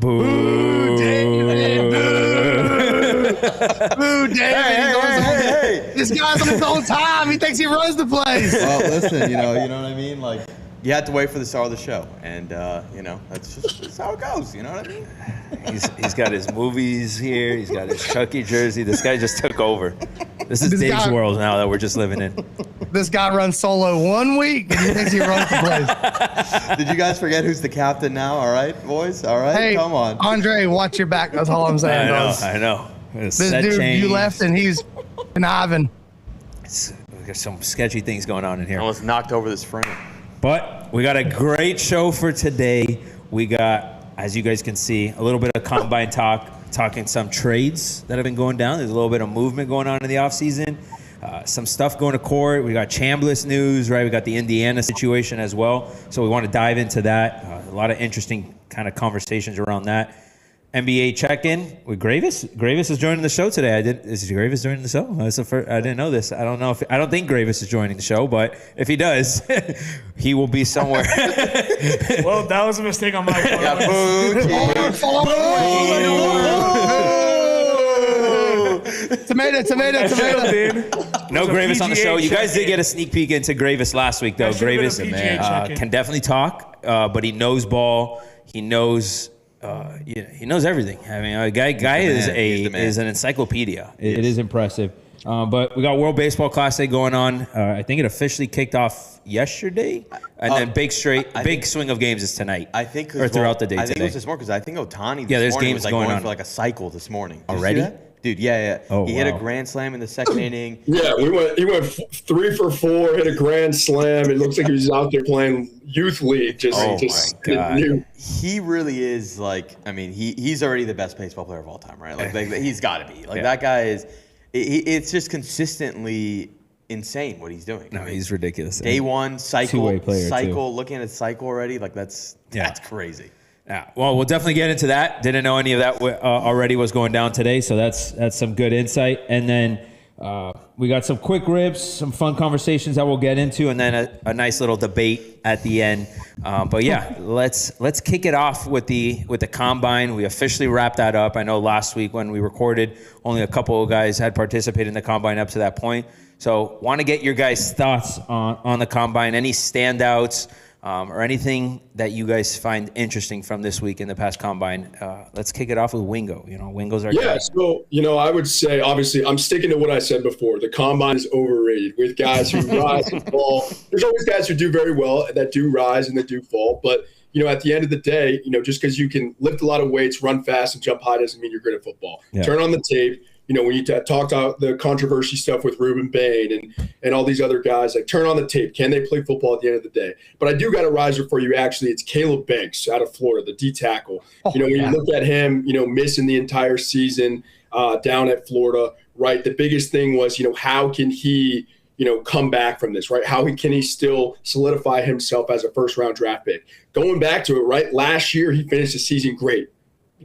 Boo, David. Boo, David. Hey. This guy's on his own time. He thinks he runs the place. Well, listen, you know what I mean? Like, you had to wait for the start of the show. And, that's how it goes. You know what I mean? He's got his movies here. He's got his Chucky jersey. This guy just took over. This is Dave's world now that we're just living in. This guy runs solo 1 week, and he thinks he runs the place. Did you guys forget who's the captain now? All right, boys? All right? Hey, come on. Andre, watch your back. That's all I'm saying. I know. This dude, you left, and he's conniving. There's some sketchy things going on in here. Almost knocked over this frame. But we got a great show for today. We got, as you guys can see, a little bit of combine talking some trades that have been going down. There's a little bit of movement going on in the offseason. Some stuff going to court. We got Chambliss news, right? We got the Indiana situation as well. So we want to dive into that. A lot of interesting kind of conversations around that. NBA check-in with Gravis. Gravis is joining the show today. Is Gravis joining the show? I didn't know this. I don't think Gravis is joining the show, but if he does, he will be somewhere. Well, that was a mistake on my part. Tomato. No Gravis on the show. You guys did get a sneak peek into Gravis last week, though. Gravis can definitely talk, but he knows ball. He knows. He knows everything. I mean, guy is an encyclopedia. It is impressive. But we got World Baseball Classic going on. I think it officially kicked off yesterday, and then big swing of games is tonight. I think or throughout the day. I think it was this morning because I think Ohtani. There's games was like going on on for like a cycle this morning. Already. Dude, yeah. Oh, he hit a grand slam in the second inning. Yeah, he went 3 for 4, hit a grand slam. It looks like he was out there playing youth league. My God. He really is like, I mean, he's already the best baseball player of all time, right? Like he's got to be. Like that guy is. It's just consistently insane what he's doing. No, he's ridiculous. Day one cycle. Two-way player looking at cycle already. Like that's crazy. Yeah, well, we'll definitely get into that. Didn't know any of that already was going down today, so that's some good insight. And then we got some quick rips, some fun conversations that we'll get into, and then a nice little debate at the end. But yeah, let's kick it off with the combine. We officially wrapped that up. I know last week when we recorded, only a couple of guys had participated in the combine up to that point. So want to get your guys' thoughts on the combine, any standouts, or anything that you guys find interesting from this week in the past combine. Let's kick it off with Wingo. Wingo's our guy. So, I would say, obviously, I'm sticking to what I said before. The combine is overrated with guys who rise and fall. There's always guys who do very well that do rise and that do fall. But, at the end of the day, just because you can lift a lot of weights, run fast, and jump high doesn't mean you're good at football. Yeah. Turn on the tape. When you talk about the controversy stuff with Ruben Bain and all these other guys, like turn on the tape. Can they play football at the end of the day? But I do got a riser for you, actually. It's Caleb Banks out of Florida, the D tackle. When you look at him, missing the entire season down at Florida, right? The biggest thing was, how can he, come back from this, right? How can he still solidify himself as a first-round draft pick? Going back to it, right? Last year, he finished the season great.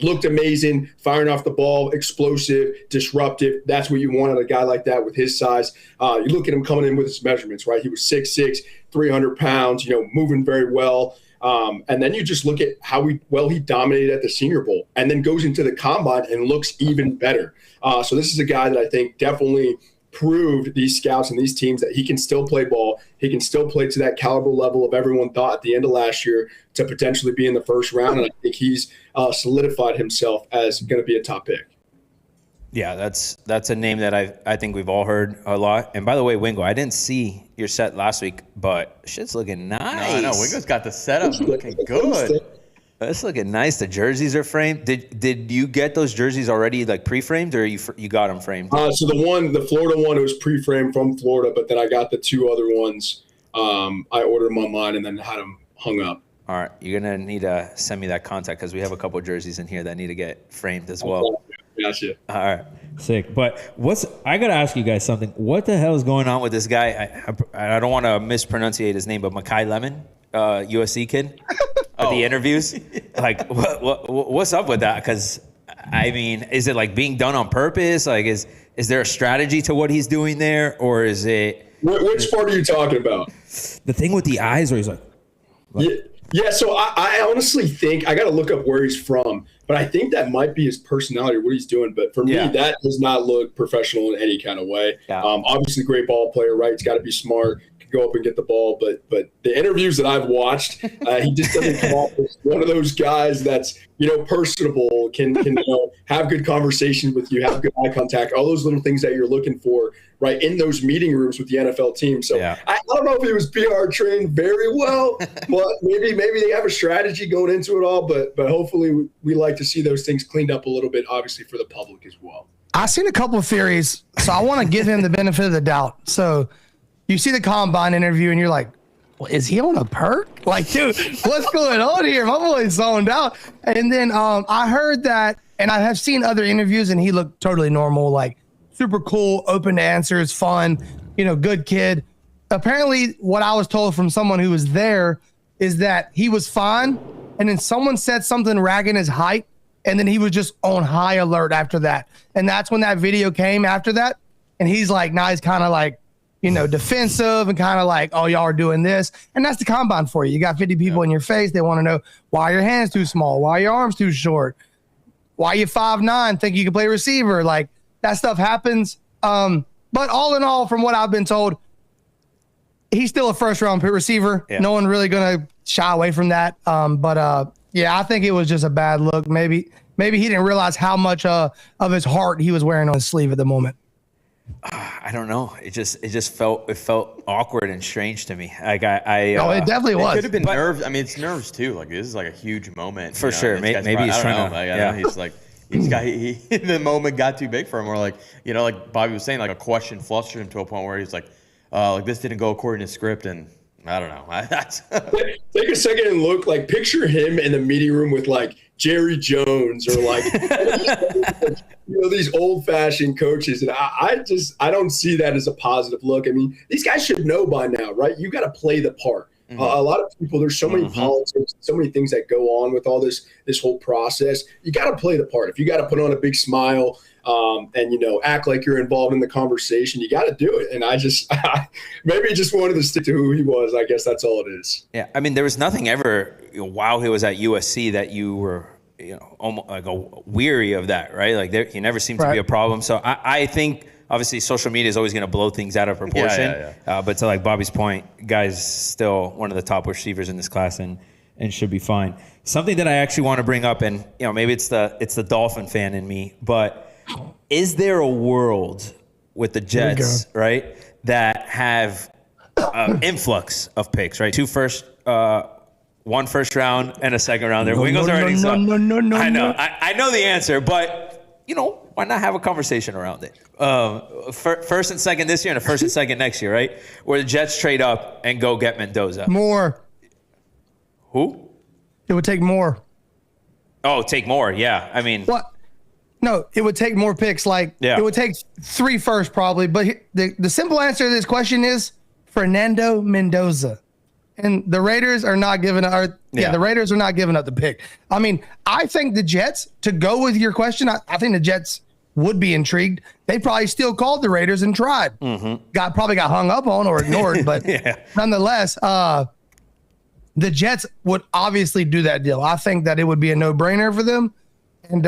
Looked amazing, firing off the ball, explosive, disruptive. That's what you want out of a guy like that with his size. You look at him coming in with his measurements, right? He was 6'6", 300 pounds, moving very well. And then you just look at how he dominated at the Senior Bowl and then goes into the combine and looks even better. So this is a guy that I think definitely proved these scouts and these teams that he can still play ball. He can still play to that caliber level of everyone thought at the end of last year to potentially be in the first round. And I think he's solidified himself as going to be a top pick. Yeah, that's a name that I think we've all heard a lot. And by the way, Wingo, I didn't see your set last week, but shit's looking nice. No, Wingo's got the setup looking good. It's looking nice. The jerseys are framed. Did you get those jerseys already like pre-framed, or you got them framed? So the Florida one, it was pre-framed from Florida, but then I got the two other ones. I ordered them online and then had them hung up. All right, you're gonna need to send me that contact because we have a couple of jerseys in here that need to get framed as well. Gotcha. All right, sick. But I gotta ask you guys something. What the hell is going on with this guy? I don't want to mispronunciate his name, but Makai Lemon, USC kid. The interviews, like what's up with that? Because I mean, is it like being done on purpose? Like, is there a strategy to what he's doing there, or is it? Which part are you talking about? The thing with the eyes, where he's like yeah. Yeah, so I honestly think I got to look up where he's from, but I think that might be his personality or what he's doing. But for me, that does not look professional in any kind of way. Yeah. Obviously, great ball player, right? He's got to be smart, can go up and get the ball. But the interviews that I've watched, he just doesn't come off as one of those guys that's personable, can have good conversation with you, have good eye contact, all those little things that you're looking for, right, in those meeting rooms with the NFL team. So I don't know if he was PR trained very well, but maybe they have a strategy going into it all. But hopefully we like to see those things cleaned up a little bit, obviously for the public as well. I've seen a couple of theories, so I want to give him the benefit of the doubt. So you see the combine interview and you're like, well, is he on a perk? Like, dude, what's going on here? My boy's zoned out. And then I heard that, and I have seen other interviews, and he looked totally normal, like super cool, open to answers, fun, good kid. Apparently, what I was told from someone who was there is that he was fine, and then someone said something ragging his height, and then he was just on high alert after that. And that's when that video came after that, and he's like, now he's kind of like, defensive and kind of like, oh, y'all are doing this. And that's the combine for you. You got 50 people in your face. They want to know why your hands too small, why your arms too short, why you 5'9", think you can play receiver. Like, that stuff happens. But all in all, from what I've been told, he's still a first-round receiver. Yeah. No one really going to shy away from that. I think it was just a bad look. Maybe he didn't realize how much of his heart he was wearing on his sleeve at the moment. I don't know. It just felt awkward and strange to me. Like it definitely was. It could have been nerves. I mean, it's nerves too. Like, this is like a huge moment for sure. Maybe he's trying to. He's like, the moment got too big for him. Or like Bobby was saying, like a question flustered him to a point where he's like this didn't go according to script, and I don't know. Take a second and look. Like, picture him in the meeting room with like Jerry Jones or like these old-fashioned coaches, and I don't see that as a positive look. I mean, these guys should know by now, right? You got to play the part. Mm-hmm. A lot of people, there's so many politics, so many things that go on with all this whole process. You got to play the part. If you got to put on a big smile and act like you're involved in the conversation, you got to do it. And maybe he just wanted to stick to who he was. I guess that's all it is. Yeah, I mean, there was nothing ever while he was at USC that you were almost like weary of that, right? Like, he never seemed to be a problem. So I think obviously social media is always going to blow things out of proportion. Yeah. But to like Bobby's point, guy's still one of the top receivers in this class and should be fine. Something that I actually want to bring up, and maybe it's the Dolphin fan in me, but is there a world with the Jets, right, that have influx of picks, right? One first round and a second round. No. I know. I know the answer, but why not have a conversation around it? First and second this year and a first and second next year, right? Where the Jets trade up and go get Mendoza. More. Who? It would take more. Oh, take more. Yeah. I mean, what? No, it would take more picks. It would take 3 first probably. But the simple answer to this question is Fernando Mendoza. And the Raiders are not giving up. The Raiders are not giving up the pick. I mean, I think the Jets, to go with your question, I think the Jets would be intrigued. They probably still called the Raiders and tried. Mm-hmm. Probably got hung up on or ignored, but nonetheless, the Jets would obviously do that deal. I think that it would be a no-brainer for them. And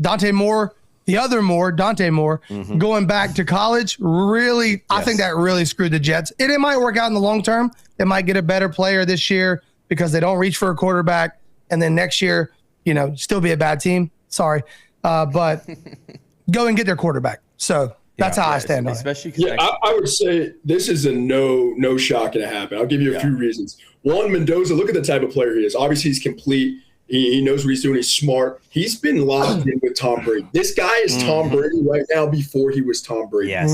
Dante Moore, going back to college, really, I think that really screwed the Jets. It might work out in the long term. They might get a better player this year because they don't reach for a quarterback. And then next year, still be a bad team. Sorry. But go and get their quarterback. So that's how I stand on it. I would say this is a no shock going to happen. I'll give you a few reasons. One, Mendoza, look at the type of player he is. Obviously, he's complete. He knows what he's doing. He's smart. He's been locked in with Tom Brady. This guy is Tom Brady right now before he was Tom Brady. Yes.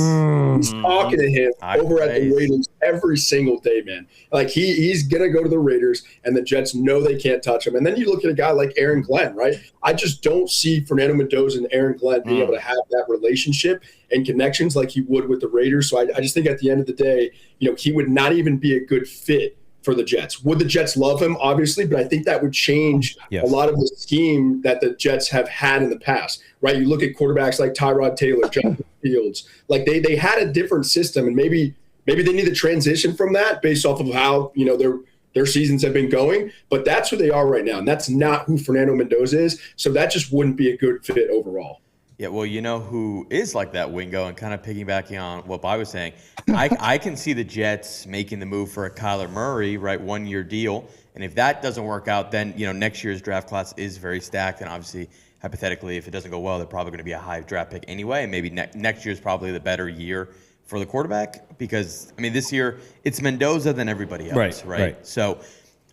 He's talking to him over at the Raiders every single day, man. Like, he's going to go to the Raiders, and the Jets know they can't touch him. And then you look at a guy like Aaron Glenn, right? I just don't see Fernando Mendoza and Aaron Glenn being able to have that relationship and connections like he would with the Raiders. So I just think at the end of the day, he would not even be a good fit for the Jets. Would the Jets love him? Obviously, but I think that would change a lot of the scheme that the Jets have had in the past, right? You look at quarterbacks like Tyrod Taylor, Justin Fields, like they had a different system, and maybe they need to transition from that based off of how, their seasons have been going, but that's who they are right now. And that's not who Fernando Mendoza is. So that just wouldn't be a good fit overall. Yeah, well, you know who is like that, Wingo, and kind of piggybacking on what Bob was saying. I can see the Jets making the move for a Kyler Murray, right, 1-year deal. And if that doesn't work out, then, next year's draft class is very stacked. And obviously, hypothetically, if it doesn't go well, they're probably going to be a high draft pick anyway. And maybe next year's probably the better year for the quarterback because, this year it's Mendoza than everybody else, right? So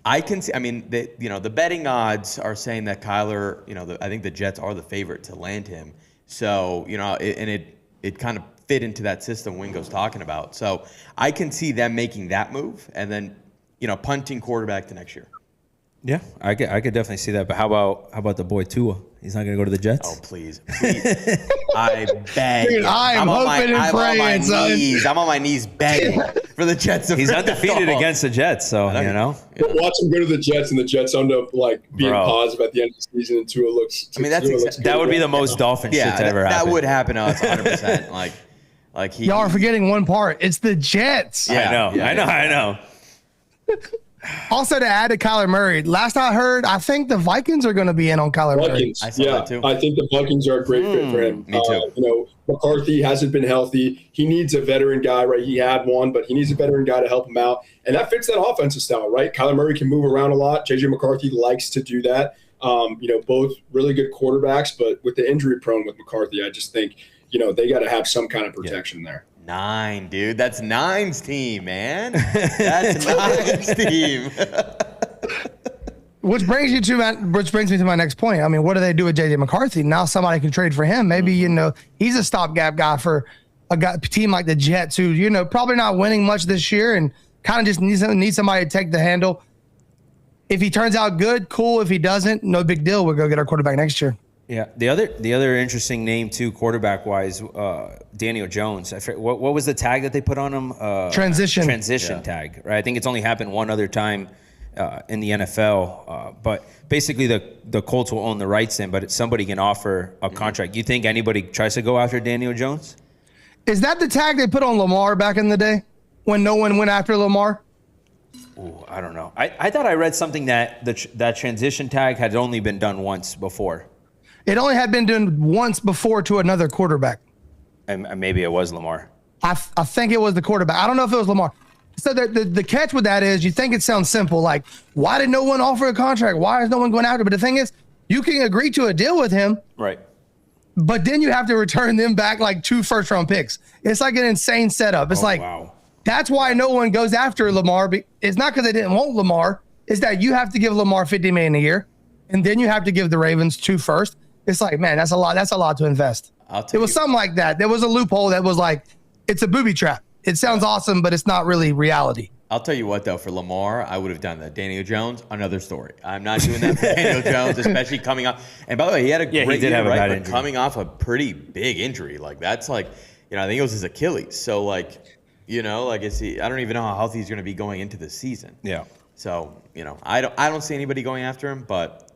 I can see, the betting odds are saying that Kyler, I think the Jets are the favorite to land him. So, it kind of fit into that system Wingo's talking about. So I can see them making that move and then, punting quarterback to next year. Yeah, I could definitely see that. But how about the boy Tua? He's not going to go to the Jets? Oh, please. I beg. Dude, I'm hoping and praying, son. I'm on my knees begging for the Jets to He's undefeated against the Jets, so, Watch him go to the Jets, and the Jets end up, being positive at the end of the season, and Tua looks that would be the most Dolphin shit to ever happen. That would happen to us 100%. Y'all are forgetting one part. It's the Jets. Yeah, I know. Also, to add to Kyler Murray, last I heard, I think the Vikings are going to be in on Kyler Murray. I saw that too. I think the Vikings are a great fit for him. Me too. McCarthy hasn't been healthy. He needs a veteran guy, right? He had one, but he needs a veteran guy to help him out. And that fits that offensive style, right? Kyler Murray can move around a lot. JJ McCarthy likes to do that. Both really good quarterbacks, but with the injury prone with McCarthy, I just think, they got to have some kind of protection there. 9, dude. That's 9's team, man. That's 9's team. Which brings me to my next point. What do they do with JJ McCarthy? Now somebody can trade for him. Maybe, he's a stopgap guy for a team like the Jets who, probably not winning much this year and kind of just needs somebody to take the handle. If he turns out good, cool. If he doesn't, no big deal. We'll go get our quarterback next year. Yeah, the other interesting name too, quarterback wise, Daniel Jones. What was the tag that they put on him? Transition tag, right? I think it's only happened one other time in the NFL, but basically the Colts will own the rights in, but somebody can offer a contract. You think anybody tries to go after Daniel Jones? Is that the tag they put on Lamar back in the day when no one went after Lamar? Ooh, I don't know. I thought I read something that that transition tag had only been done once before. It only had been done once before to another quarterback. And maybe it was Lamar. I think it was the quarterback. I don't know if it was Lamar. So the catch with that is you think it sounds simple, like, why did no one offer a contract? Why is no one going after? But the thing is, you can agree to a deal with him. Right. But then you have to return them back like 2 first-round picks. It's like an insane setup. It's wow. That's why no one goes after Lamar. It's not because they didn't want Lamar. It's that you have to give Lamar $50 million a year, and then you have to give the Ravens 2 first. It's like, man, that's a lot. That's a lot to invest. It was something like that. There was a loophole that was like, it's a booby trap. It sounds awesome, but it's not really reality. I'll tell you what, though, for Lamar, I would have done that. Daniel Jones, another story. I'm not doing that for Daniel Jones, especially coming off. And by the way, he had a great year, right? But coming off a pretty big injury. That's I think it was his Achilles. So, I don't even know how healthy he's going to be going into the season. Yeah. So, I don't see anybody going after him, but,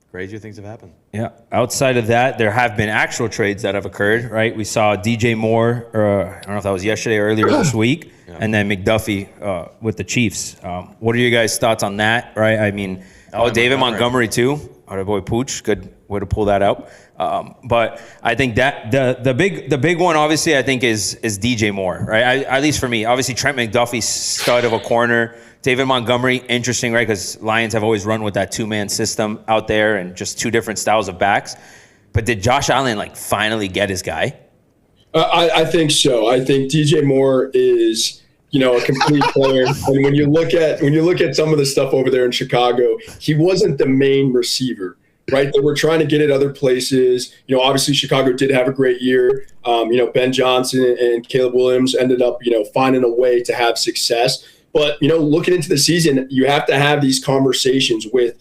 crazier things have happened. Yeah. Outside of that, there have been actual trades that have occurred, right? We saw DJ Moore, I don't know if that was yesterday or earlier this week, and then McDuffie with the Chiefs. What are your guys' thoughts on that, right? David Montgomery too. Our boy Pooch, good way to pull that out. But I think that the big one, obviously, I think is DJ Moore, right? At least for me. Obviously, Trent McDuffie, stud of a corner. David Montgomery, interesting, right? Because Lions have always run with that 2-man system out there and just 2 different styles of backs. But did Josh Allen finally get his guy? I think so. I think DJ Moore is, a complete player. And when you look at some of the stuff over there in Chicago, he wasn't the main receiver, right? They were trying to get it other places. Obviously Chicago did have a great year. Ben Johnson and Caleb Williams ended up, finding a way to have success. But, looking into the season, you have to have these conversations with,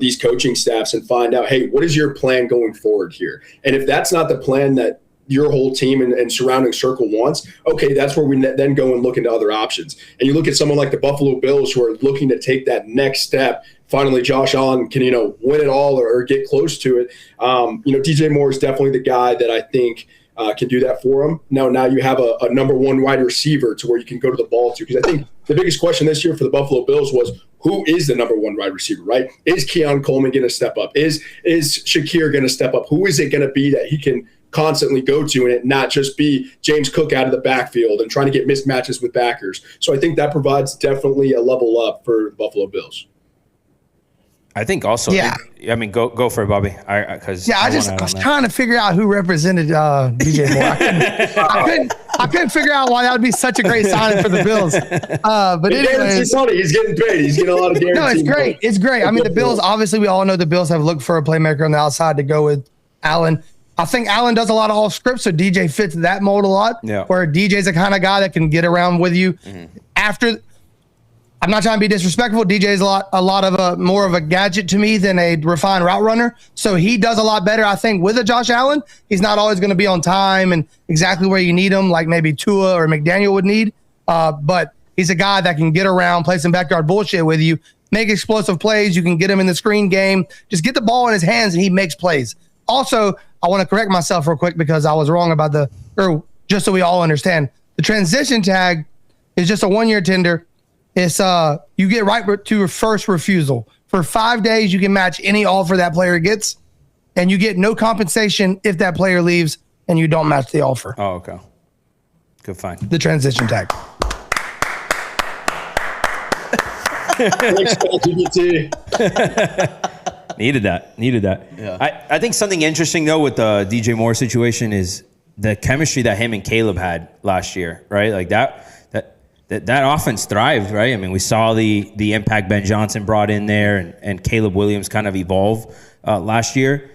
these coaching staffs and find out, hey, what is your plan going forward here? And if that's not the plan that your whole team and surrounding circle wants, okay, that's where we then go and look into other options. And you look at someone like the Buffalo Bills who are looking to take that next step. Finally, Josh Allen can, win it all or get close to it. DJ Moore is definitely the guy that I think can do that for him. Now you have a number one wide receiver to where you can go to the ball to. Because I think the biggest question this year for the Buffalo Bills was, who is the number one wide receiver, right? Is Keon Coleman going to step up? Is Shakir going to step up? Who is it going to be that he can constantly go to and it not just be James Cook out of the backfield and trying to get mismatches with backers? So I think that provides definitely a level up for the Buffalo Bills. I think also, Yeah. I mean, go for it, Bobby. I was trying to figure out who represented DJ Moore. I couldn't figure out why that would be such a great signing for the Bills. But anyways, he's getting paid. He's getting a lot of guarantees. No, it's great. Money. It's great. I mean, the Bills, obviously, we all know the Bills have looked for a playmaker on the outside to go with Allen. I think Allen does a lot of off script, so DJ fits that mold a lot. Yeah. Where DJ's the kind of guy that can get around with you. After, I'm not trying to be disrespectful. DJ's a lot of more of a gadget to me than a refined route runner. So he does a lot better, I think, with a Josh Allen. He's not always going to be on time and exactly where you need him, like maybe Tua or McDaniel would need. But he's a guy that can get around, play some backyard bullshit with you, make explosive plays. You can get him in the screen game. Just get the ball in his hands and he makes plays. Also, I want to correct myself real quick because I was wrong about just so we all understand. The transition tag is just a 1-year tender. It's you get right to a first refusal. For 5 days, you can match any offer that player gets, and you get no compensation if that player leaves and you don't match the offer. Oh, okay. Good find. The transition tag. Thanks, GPT. Needed that. Yeah. I think something interesting, though, with the DJ Moore situation is the chemistry that him and Caleb had last year, right? Like that offense thrived, right? I mean, we saw the impact Ben Johnson brought in there and Caleb Williams kind of evolve last year.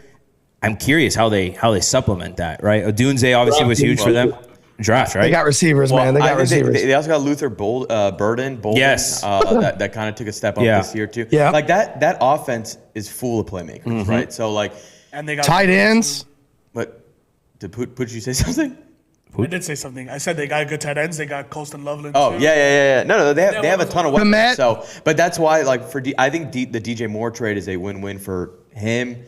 I'm curious how they supplement that, right? Odunze obviously was huge for them. Draft, right? They got receivers, man. They got receivers. They also got Luther Burden. Yes. That kind of took a step up this year too. Yeah. Like that offense is full of playmakers, right? So like, And they got Tight ends. but did you say something? I did say something. I said they got good tight ends. They got Colston Loveland. Oh too. yeah. No, they have a ton of weapons. Komet. So, but that's why like I think the DJ Moore trade is a win-win for him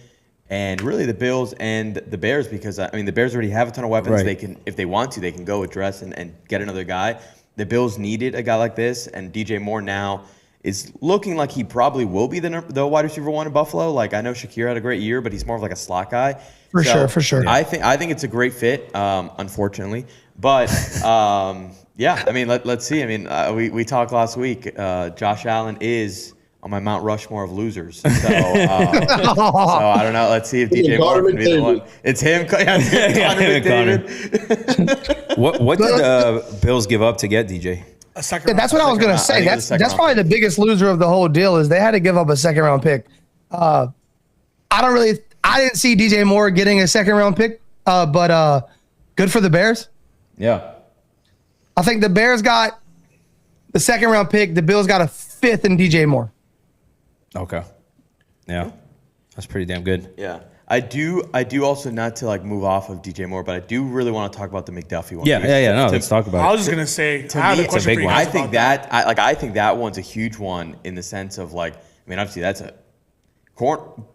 and really the Bills and the Bears because I mean the Bears already have a ton of weapons. Right. They can, if they want to, they can go address and get another guy. The Bills needed a guy like this, and DJ Moore now is looking like he probably will be the wide receiver one in Buffalo. Like I know Shakir had a great year, but he's more of like a slot guy. For sure. I think it's a great fit. Unfortunately, but yeah. I mean, let's see. I mean, we talked last week. Josh Allen is on my Mount Rushmore of losers. So, so I don't know. Let's see if DJ Moore can be the one. It's him. Connor McDavid. What did the Bills give up to get DJ? A second. Yeah, that's what I was going to say. That's probably the biggest loser of the whole deal is they had to give up a second-round pick. I didn't see DJ Moore getting a second-round pick, but good for the Bears. Yeah. I think the Bears got the second-round pick. The Bills got a fifth in DJ Moore. Okay. Yeah. That's pretty damn good. Yeah. I do also, not to like move off of DJ Moore, but I do really want to talk about the McDuffie one. Yeah. No, let's talk about it. I was just gonna say, I have a question big for you one. guys I think about I think that one's a huge one in the sense of like, I mean, obviously that's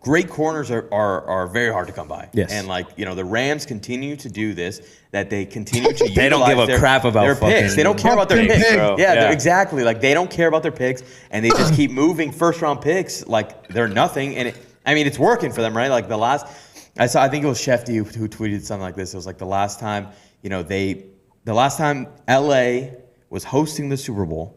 great corners are very hard to come by. Yes. And like, you know, the Rams continue to do this, that they continue to They don't give a crap about their fucking picks. They don't care about their picks, picks. bro. Yeah, exactly. Like they don't care about their picks and they just keep moving first round picks like they're nothing. And it's working for them, right? Like I think it was Shefty who tweeted something like this. It was like the last time LA was hosting the Super Bowl,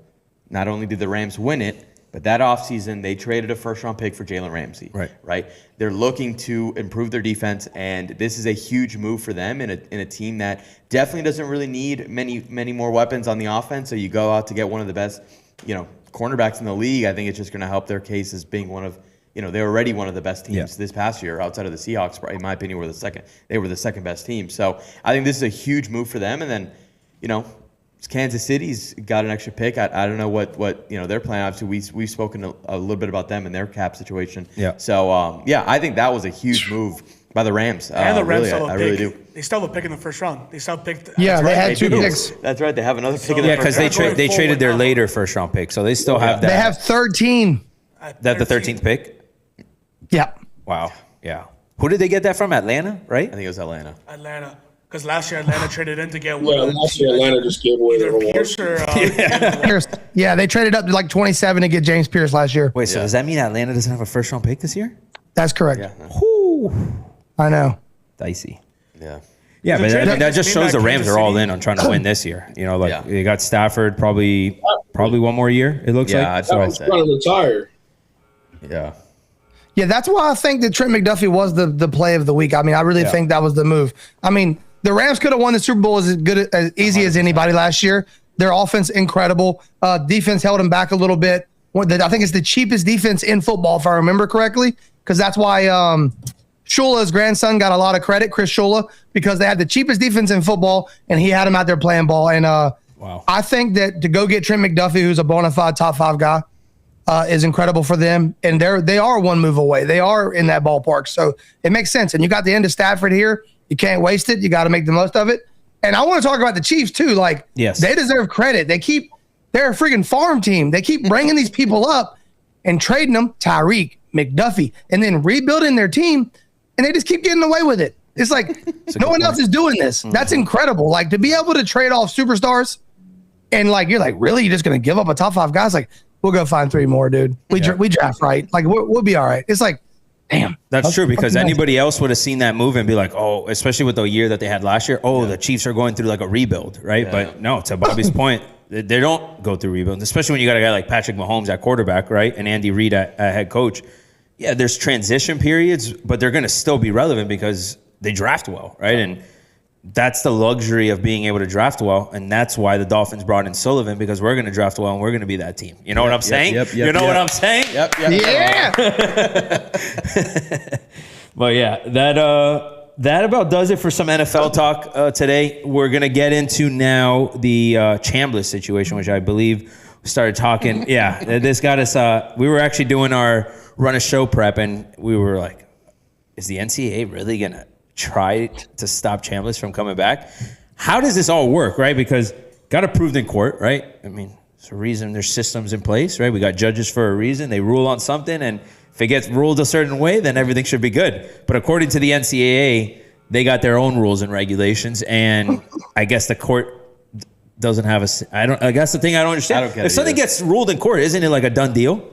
not only did the Rams win it, but that offseason, they traded a first-round pick for Jalen Ramsey. Right. They're looking to improve their defense, and this is a huge move for them in a team that definitely doesn't really need many more weapons on the offense. So you go out to get one of the best, cornerbacks in the league. I think it's just going to help their case as being one of, they're already one of the best teams this past year outside of the Seahawks. In my opinion, they were the second best team. So I think this is a huge move for them. And then, Kansas City's got an extra pick. I don't know what they're playing. Obviously, we've spoken a little bit about them and their cap situation. Yeah. So I think that was a huge move by the Rams. And the Rams still have a pick. I really do. They still have a pick in the first round. They still picked. Yeah, they had They two do. picks. That's right. They have another pick in the Yeah, first because round. they traded their later first round pick, so they still have that. They have 13. That the 13th pick. Yeah. Wow. Yeah. Who did they get that from? Atlanta, right? I think it was Atlanta. Because last year Atlanta traded in to get one. Yeah, last year Atlanta just gave away their Either reward. Pierce or Pierce. Yeah, they traded up to like 27 to get James Pierce last year. Wait, so does that mean Atlanta doesn't have a first-round pick this year? That's correct. Yeah. Whew. I know. Dicey. Yeah. Yeah, but that just Came shows back the Rams Kansas are all City. in on trying to win this year. You know, like Yeah. they got Stafford probably one more year, it looks Yeah, like. that's what I He's said. trying to retire. Yeah. Yeah, that's why I think that Trent McDuffie was the play of the week. I mean, I really think that was the move. I mean, the Rams could have won the Super Bowl as easy as anybody last year. Their offense, incredible. Defense held them back a little bit. I think it's the cheapest defense in football, if I remember correctly, because that's why Shula's grandson got a lot of credit, Chris Shula, because they had the cheapest defense in football, and he had him out there playing ball. And Wow. I think that to go get Trent McDuffie, who's a bona fide top 5 guy, is incredible for them. And they are one move away. They are in that ballpark. So it makes sense. And you got the end of Stafford here. You can't waste it. You got to make the most of it. And I want to talk about the Chiefs too. Like, Yes. they deserve credit. They're a freaking farm team. They keep bringing these people up and trading them, Tyreek, McDuffie, and then rebuilding their team. And they just keep getting away with it. It's like no one else is doing this. That's incredible. Like, to be able to trade off superstars and like, you're like, really? You're just going to give up a top 5 guys? Like, we'll go find 3 more, dude. We draft right. Like, we'll be all right. It's like, damn. That's true, because fucking anybody else would have seen that move and be like, oh, especially with the year that they had last year, the Chiefs are going through like a rebuild, right? Yeah. But no, to Bobby's point, they don't go through rebuild, especially when you got a guy like Patrick Mahomes at quarterback, right? And Andy Reid at head coach. Yeah, there's transition periods, but they're going to still be relevant because they draft well, right? And that's the luxury of being able to draft well, and that's why the Dolphins brought in Sullivan, because we're going to draft well and we're going to be that team. You know what I'm saying? You know what I'm saying? Yep. Yeah. But yeah, that about does it for some NFL talk today. We're going to get into now the Chambliss situation, which I believe we started talking. Yeah, this got us. We were actually doing our run a show prep, and we were like, is the NCAA really going to try to stop Chambliss from coming back? How does this all work, right? Because got approved in court, right? I mean, there's a reason there's systems in place, right? We got judges for a reason. They rule on something, and if it gets ruled a certain way, then everything should be good. But according to the NCAA, they got their own rules and regulations, and I guess the court doesn't have I guess the thing I don't understand. I don't get if it something either. gets ruled in court, isn't it like a done deal?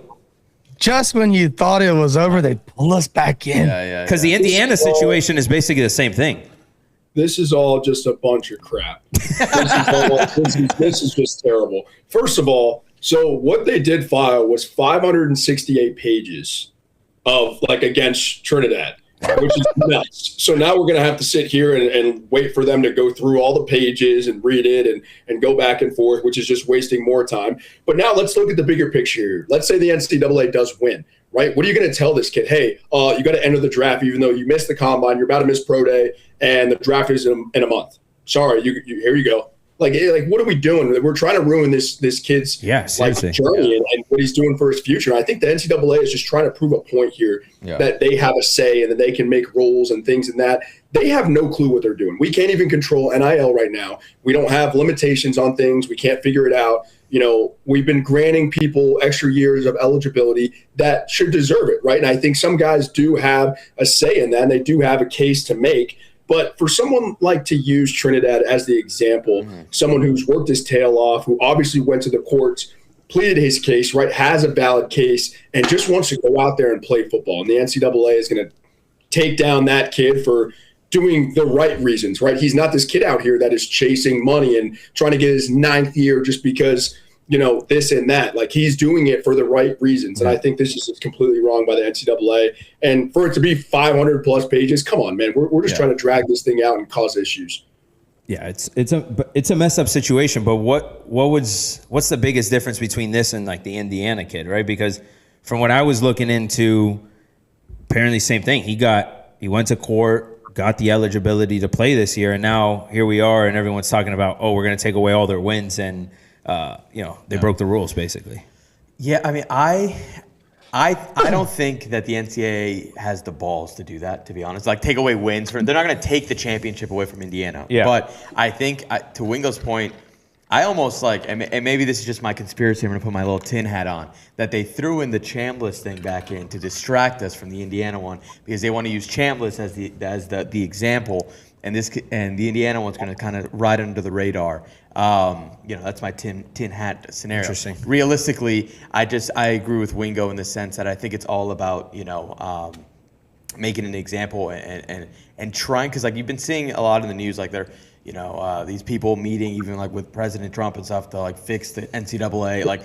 Just when you thought it was over, they pull us back in. Yeah. Because the Indiana situation is basically the same thing. This is all just a bunch of crap. This is just terrible. First of all, so what they did file was 568 pages of like against Trinidad, which is nuts. So now we're going to have to sit here and wait for them to go through all the pages and read it and go back and forth, which is just wasting more time. But now let's look at the bigger picture here. Let's say the NCAA does win, right? What are you going to tell this kid? Hey, you got to enter the draft even though you missed the combine, you're about to miss pro day, and the draft is in a month. Sorry, here you go. Like, what are we doing? We're trying to ruin this kid's seriously. journey and what he's doing for his future. I think the NCAA is just trying to prove a point here that they have a say and that they can make rules and things and that. They have no clue what they're doing. We can't even control NIL right now. We don't have limitations on things. We can't figure it out. You know, we've been granting people extra years of eligibility that should deserve it, right? And I think some guys do have a say in that, and they do have a case to make. But for someone like to use Trinidad as the example, someone who's worked his tail off, who obviously went to the courts, pleaded his case, right, has a valid case, and just wants to go out there and play football. And the NCAA is going to take down that kid for doing the right reasons, right? He's not this kid out here that is chasing money and trying to get his 9th year just because, you know, this and that. Like, he's doing it for the right reasons. And I think this is completely wrong by the NCAA. And for it to be 500 plus pages, come on, man. We're just trying to drag this thing out and cause issues. Yeah, it's a messed up situation. But what's the biggest difference between this and like the Indiana kid, right? Because from what I was looking into, apparently same thing. He went to court, got the eligibility to play this year, and now here we are, and everyone's talking about, oh, we're going to take away all their wins, and they broke the rules basically. Yeah, I mean, I don't think that the NCAA has the balls to do that, to be honest. Like, take away wins. They're not going to take the championship away from Indiana. Yeah. But I think, to Wingo's point, I almost like, and maybe this is just my conspiracy, I'm going to put my little tin hat on, that they threw in the Chambliss thing back in to distract us from the Indiana one because they want to use Chambliss as the example, and the Indiana one's going to kind of ride under the radar. That's my tin hat scenario. Interesting. Realistically, I agree with Wingo in the sense that I think it's all about, making an example and trying, because like you've been seeing a lot in the news, like they're, these people meeting even like with President Trump and stuff to like fix the NCAA. Like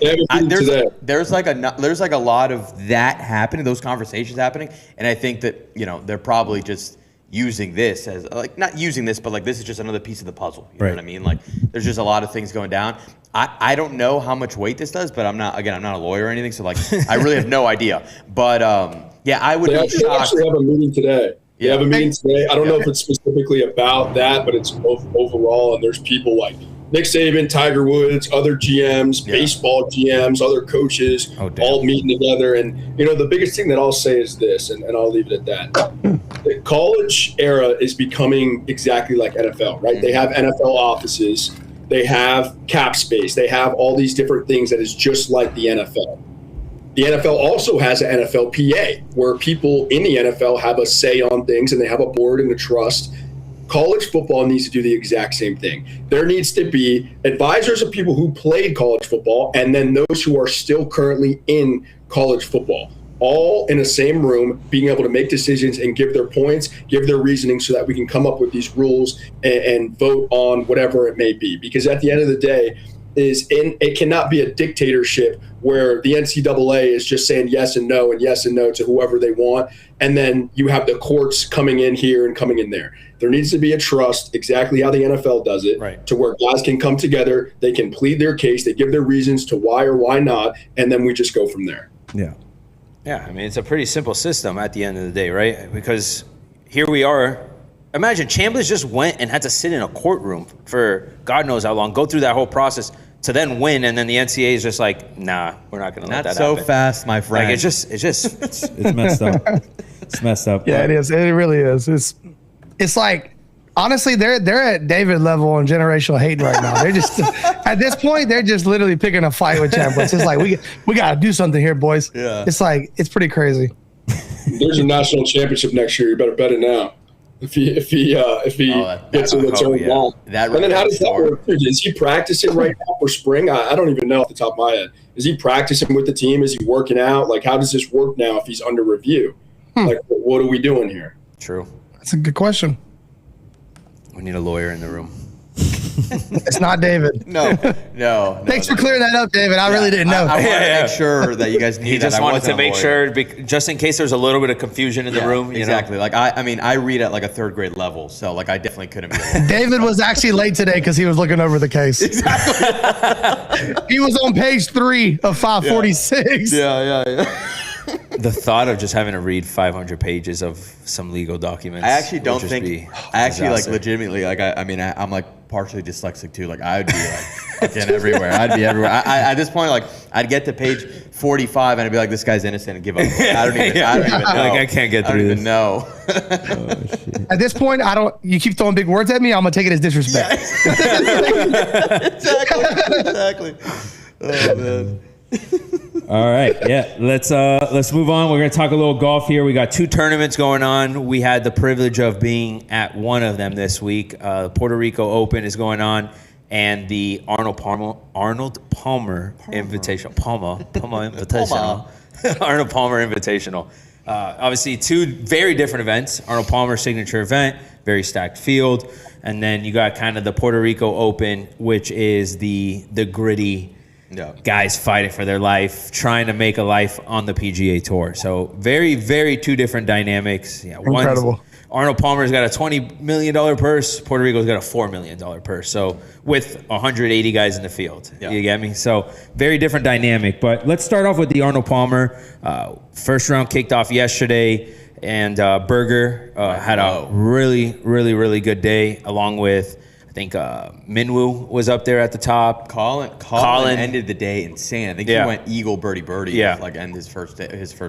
there's like a lot of that happening, those conversations happening, and I think that they're probably just using this as like, not using this, but like this is just another piece of the puzzle. You know what I mean? Like there's just a lot of things going down. I don't know how much weight this does, but I'm not a lawyer or anything, so like I really have no idea. But I would be shocked. They actually have a meeting today. They have a meeting today. I don't know if it's specifically about that, but it's overall. And there's people like Nick Saban, Tiger Woods, other GMs, baseball GMs, other coaches, all meeting together. And, the biggest thing that I'll say is this, and I'll leave it at that. The college era is becoming exactly like NFL, right? They have NFL offices. They have cap space. They have all these different things that is just like the NFL. The NFL also has an NFLPA where people in the NFL have a say on things and they have a board and a trust. College football needs to do the exact same thing. There needs to be advisors of people who played college football and then those who are still currently in college football, all in the same room, being able to make decisions and give their points, give their reasoning so that we can come up with these rules and vote on whatever it may be. Because at the end of the day, it cannot be a dictatorship where the NCAA is just saying yes and no to whoever they want, and then you have the courts coming in here and coming in there. There needs to be a trust, exactly how the NFL does it, to where guys can come together, they can plead their case, they give their reasons to why or why not, and then we just go from there. Yeah. Yeah, I mean, it's a pretty simple system at the end of the day, right? Because here we are. Imagine Chambliss just went and had to sit in a courtroom for God knows how long, go through that whole process to then win, and then the NCAA is just like, nah, we're not going to let that happen. Not so fast, my friend. Like, it's messed up. It's messed up. Yeah, it is. It really is. It's like, honestly, they're at David level on generational hate right now. They're just at this point, they're just literally picking a fight with Chambliss. It's like we got to do something here, boys. Yeah. It's like it's pretty crazy. There's a national championship next year. You better bet it now. If he gets it what's going on. And then how does that work? Is he practicing right now for spring? I don't even know off the top of my head. Is he practicing with the team? Is he working out? Like, how does this work now if he's under review? Like, what are we doing here? True. That's a good question. We need a lawyer in the room. It's not David. No. Thanks for clearing that up, David. I really didn't know. I want to make sure that you guys need He just wanted to make sure, just in case there's a little bit of confusion in the room. Exactly. Like, I mean, I read at like a third grade level, so like I definitely couldn't be. David was actually late today because he was looking over the case. Exactly. He was on page 3 of 546. Yeah. The thought of just having to read 500 pages of some legal documents. I actually don't think. I actually like legitimately like. I mean, I'm like partially dyslexic too. Like I would be like fucking everywhere. I'd be everywhere. I at this point, like I'd get to page 45 and I'd be like, this guy's innocent and give up. I don't even know. Like I can't get through this. No. At this point, I don't. You keep throwing big words at me, I'm gonna take it as disrespect. Exactly. Oh man. All right, yeah. Let's move on. We're gonna talk a little golf here. We got 2 tournaments going on. We had the privilege of being at one of them this week. Puerto Rico Open is going on, and the Arnold Palmer Invitational. Arnold Palmer Invitational. Obviously, 2 very different events. Arnold Palmer signature event, very stacked field, and then you got kind of the Puerto Rico Open, which is the gritty. Guys fighting for their life, trying to make a life on the PGA Tour. So very, very 2 different dynamics. Yeah, incredible. Arnold Palmer's got a $20 million purse. Puerto Rico's got a $4 million purse. So with 180 guys in the field, you get me? So very different dynamic. But let's start off with the Arnold Palmer. First round kicked off yesterday, and Berger had a really, really, really good day, along with I think Minwoo was up there at the top. Colin ended the day insane. I think he went eagle birdie like end his first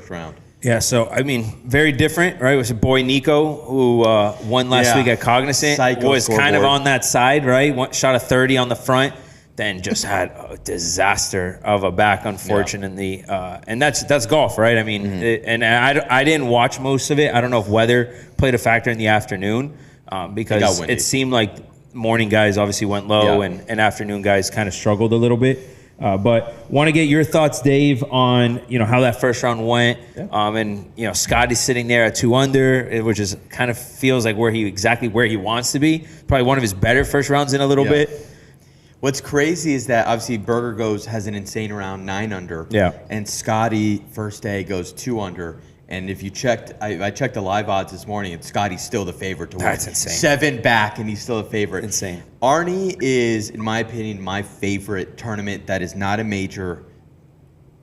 round. Yeah, so I mean, very different, right? It was a boy Nico who won last week at Cognizant. Psycho was scoreboard. Kind of on that side, right? Shot a 30 on the front. then just had a disaster of a back, unfortunately. And that's golf, right? I mean, and I didn't watch most of it. I don't know if weather played a factor in the afternoon because it seemed like morning guys obviously went low and afternoon guys kind of struggled a little bit. But want to get your thoughts, Dave, on how that first round went, and Scotty's sitting there at 2 under, which is kind of feels like where he wants to be. Probably one of his better first rounds in a little bit. What's crazy is that obviously Berger has an insane round 9 under, and Scotty first day goes 2 under. And if you checked, I checked the live odds this morning, and Scotty's still the favorite to win. That's insane. 7 back, and he's still a favorite. Insane. Arnie is, in my opinion, my favorite tournament that is not a major,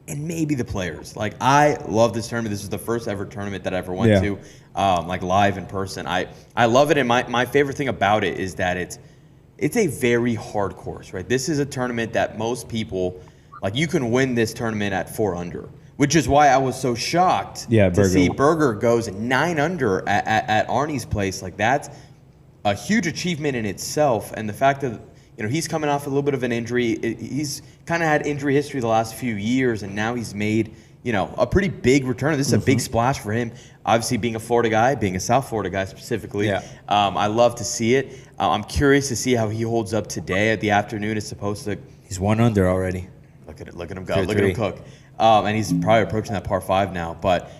and maybe the Players. Like, I love this tournament. This is the first ever tournament that I ever went to, like live in person. I love it, and my favorite thing about it is that it's a very hard course, right? This is a tournament that most people, like, you can win this tournament at 4 under. Which is why I was so shocked to see Berger goes 9 under at Arnie's place. Like, that's a huge achievement in itself. And the fact that he's coming off a little bit of an injury. He's kind of had injury history the last few years, and now he's made a pretty big return. This is a big splash for him. Obviously, being a Florida guy, being a South Florida guy specifically, I love to see it. I'm curious to see how he holds up today. At the afternoon, it's supposed to. He's 1 under already. Look at him go. Look at him cook. And he's probably approaching that par 5 now. But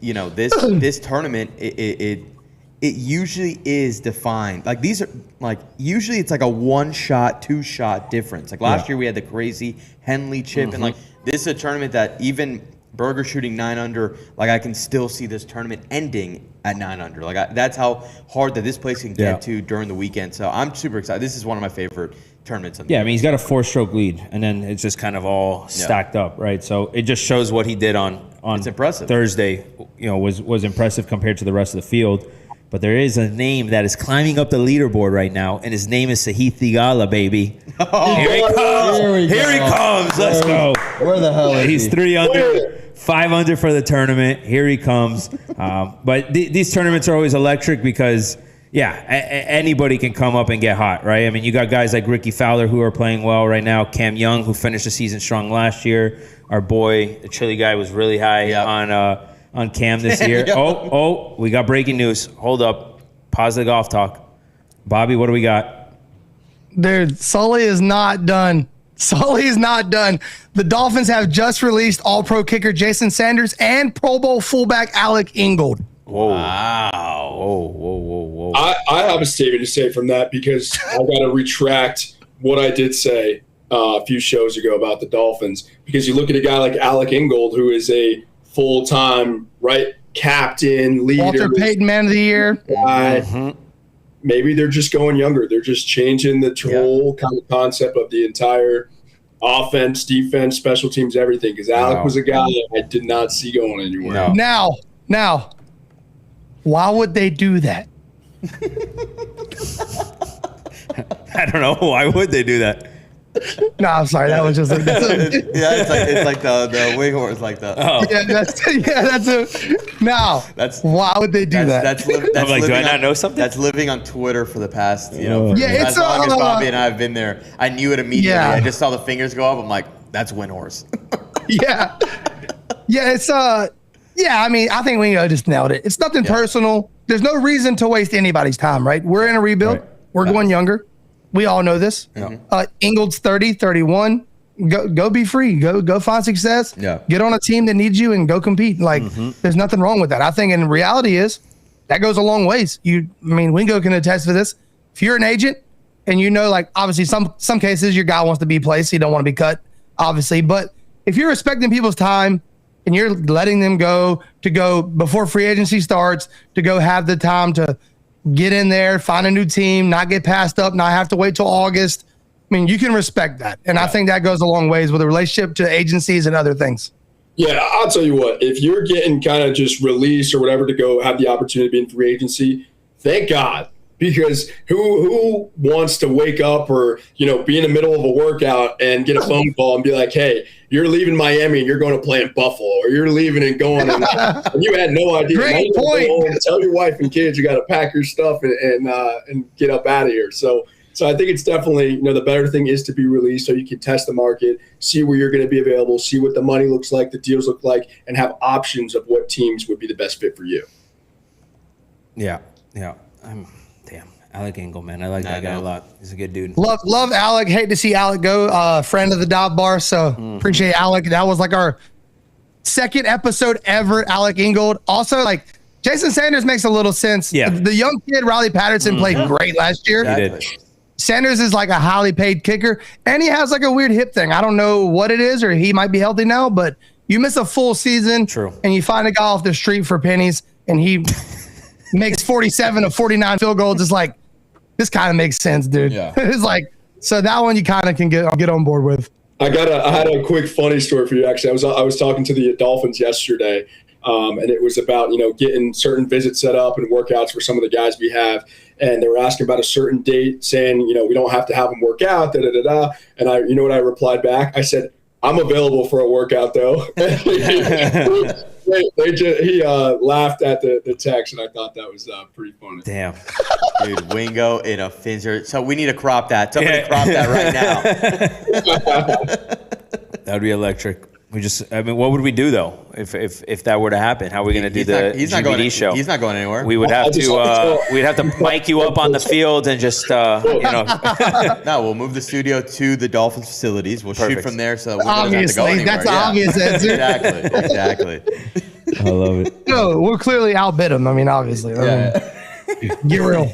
this tournament, it usually is defined. Like, these are usually it's like a 1-shot, 2-shot difference. Like last year we had the crazy Henley chip, and like this is a tournament that even Berger shooting 9 under, like I can still see this tournament ending at 9 under. Like that's how hard that this place can get to during the weekend. So I'm super excited. This is one of my favorite tournaments. I mean, he's got a 4-stroke lead, and then it's just kind of all stacked up, right? So it just shows what he did on it's impressive. Thursday, was impressive compared to the rest of the field. But there is a name that is climbing up the leaderboard right now, and his name is Sahith Theegala, baby. Here he comes. Here he comes. Let's go. Where the hell is he? He's 3 under, 5 under for the tournament. Here he comes. But these tournaments are always electric because, anybody can come up and get hot, right? I mean, you got guys like Ricky Fowler who are playing well right now. Cam Young, who finished the season strong last year. Our boy, the Chili guy, was really high on Cam this year. Oh, we got breaking news. Hold up. Pause the golf talk. Bobby, what do we got? Dude, Sully is not done. Sully is not done. The Dolphins have just released All-Pro kicker Jason Sanders and Pro Bowl fullback Alec Ingold. Whoa. Wow. Whoa. I have a statement to say from that because I got to retract what I did say a few shows ago about the Dolphins. Because you look at a guy like Alec Ingold, who is a full-time, captain, leader. Walter Payton Man of the Year. Maybe they're just going younger. They're just changing the whole kind of concept of the entire offense, defense, special teams, everything. Because Alec was a guy that I did not see going anywhere. No. Now, why would they do that? I don't know. Why would they do that? No, I'm sorry. That was just it's like the wing horse, like the. Oh. Why would they do that? That's I'm like, do I not know something? That's living on Twitter for the past, as it's long as Bobby and I have been there. I knew it immediately. Yeah. I just saw the fingers go up. I'm like, that's wing horse. It's I mean, I think Wingo just nailed it. It's nothing personal. There's no reason to waste anybody's time, right? We're in a rebuild. Right. We're going younger. We all know this. Ingold's 30, 31. Go be free. Go find success. Get on a team that needs you and go compete. Like, there's nothing wrong with that. I think, in reality, is that goes a long ways. Wingo can attest to this. If you're an agent and obviously some cases your guy wants to be placed, so you don't want to be cut, obviously. But if you're respecting people's time and you're letting them go before free agency starts, to go have the time to get in there, find a new team, not get passed up, not have to wait till August. I mean, you can respect that. And I think that goes a long ways with a relationship to agencies and other things. Yeah, I'll tell you what, if you're getting kind of just released or whatever to go have the opportunity to be in free agency, thank God. Because who wants to wake up or, be in the middle of a workout and get a phone call and be like, hey, you're leaving Miami and you're going to play in Buffalo, or you're leaving and going and you had no idea. Great point. Tell your wife and kids you got to pack your stuff and get up out of here. So So I think it's definitely, the better thing is to be released so you can test the market, see where you're going to be available, see what the money looks like, the deals look like, and have options of what teams would be the best fit for you. Yeah. Damn. Alec Engel, man. I like that guy a lot. He's a good dude. Love Alec. Hate to see Alec go. Friend of the Dive Bar. So appreciate Alec. That was like our second episode ever. Alec Ingold. Also, like Jason Sanders makes a little sense. Yeah. The young kid Riley Patterson played great last year. He did. Sanders is like a highly paid kicker, and he has like a weird hip thing. I don't know what it is, or he might be healthy now. But you miss a full season, and you find a guy off the street for pennies, and he makes 47 of 49 field goals. It's like, this kind of makes sense, dude. Yeah. It's like, so that one you kind of can get on board with. I had a quick funny story for you. Actually, I was talking to the Dolphins yesterday, and it was about getting certain visits set up and workouts for some of the guys we have, and they were asking about a certain date, saying we don't have to have them work out, da da da da. And I, what I replied back? I said, I'm available for a workout though. He laughed at the text, and I thought that was pretty funny. Damn. Dude, Wingo in a Finzer. So we need to crop that. Somebody crop that right now. That would be electric. What would we do though if that were to happen? How are we going to do the GBD show? He's not going anywhere. We would have to we'd have to mic you up on the field and just No, we'll move the studio to the Dolphins facilities. We'll shoot from there, so we don't have to go anywhere. That's the obvious answer. Exactly. I love it. No, we'll clearly outbid him. I mean, obviously. Get real.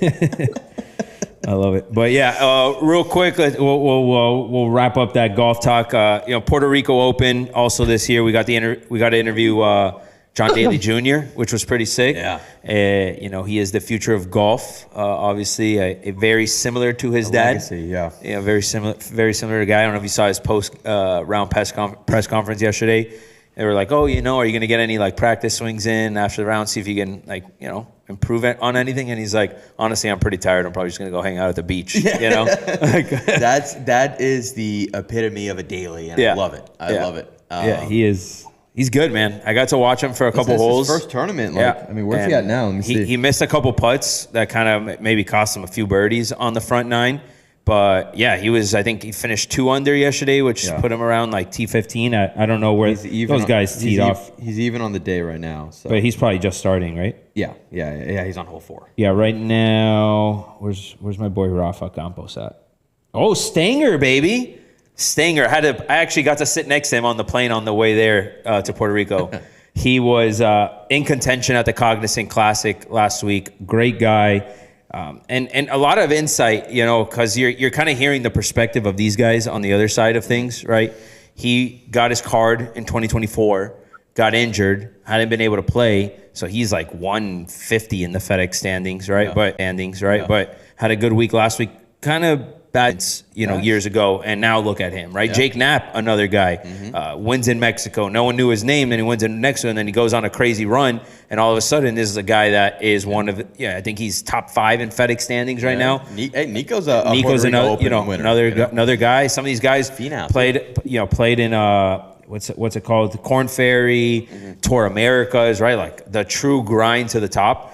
I love it. But yeah, real quick, we'll wrap up that golf talk. Puerto Rico Open also this year. We got to interview John Daly Jr., which was pretty sick. Yeah. He is the future of golf. Obviously, a very similar to his dad. Legacy, yeah. Yeah, very similar guy. I don't know if you saw his post round press conference yesterday. They were like, "Oh, are you going to get any like practice swings in after the round? See if you can improve on anything." And he's like, "Honestly, I'm pretty tired. I'm probably just going to go hang out at the beach." That is the epitome of a Daly, and I love it. I love it. He is. He's good, man. I got to watch him for a couple holes. His first tournament. Where's he at now? Let me see. He missed a couple putts that kind of maybe cost him a few birdies on the front nine. But yeah, I think he finished 2 under yesterday, which put him around like T15. I don't know where those guys teed off. He's even on the day right now. So. But he's probably just starting, right? Yeah. He's on hole 4. Yeah, right now, where's my boy Rafa Campos at? Oh, Stanger, baby. Stanger. I actually got to sit next to him on the plane on the way there to Puerto Rico. He was in contention at the Cognizant Classic last week. Great guy. And a lot of insight, because you're kind of hearing the perspective of these guys on the other side of things, right? He got his card in 2024, got injured, hadn't been able to play, so he's like 150 in the FedEx standings, right? Yeah. But had a good week last week, kind of bad, years ago, and now look at him, right? Yeah. Jake Knapp, another guy, wins in Mexico. No one knew his name, then he wins in Mexico, and then he goes on a crazy run, and all of a sudden, this is a guy that is one of, I think he's top 5 in FedEx standings right now. Nico's another guy. Some of these guys played in what's it called? The Corn Ferry, Tour Americas, right? Like the true grind to the top.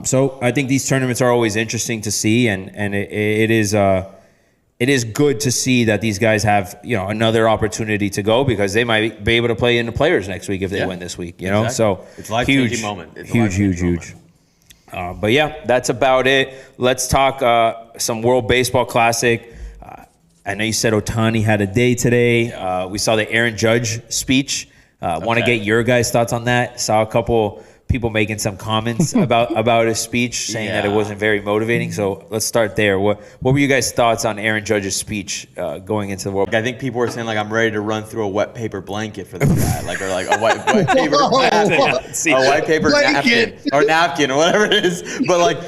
So I think these tournaments are always interesting to see, and it is good to see that these guys have, another opportunity to go, because they might be able to play in the Players next week if they win this week, Exactly. So it's a life-changing moment. It's huge. But yeah, that's about it. Let's talk some World Baseball Classic. I know you said Ohtani had a day today. We saw the Aaron Judge speech. Want to get your guys' thoughts on that? Saw a couple people making some comments about his speech, saying that it wasn't very motivating. So let's start there. What were you guys' thoughts on Aaron Judge's speech going into the World? I think people were saying I'm ready to run through a wet paper blanket for this guy, or a white paper napkin or whatever it is. But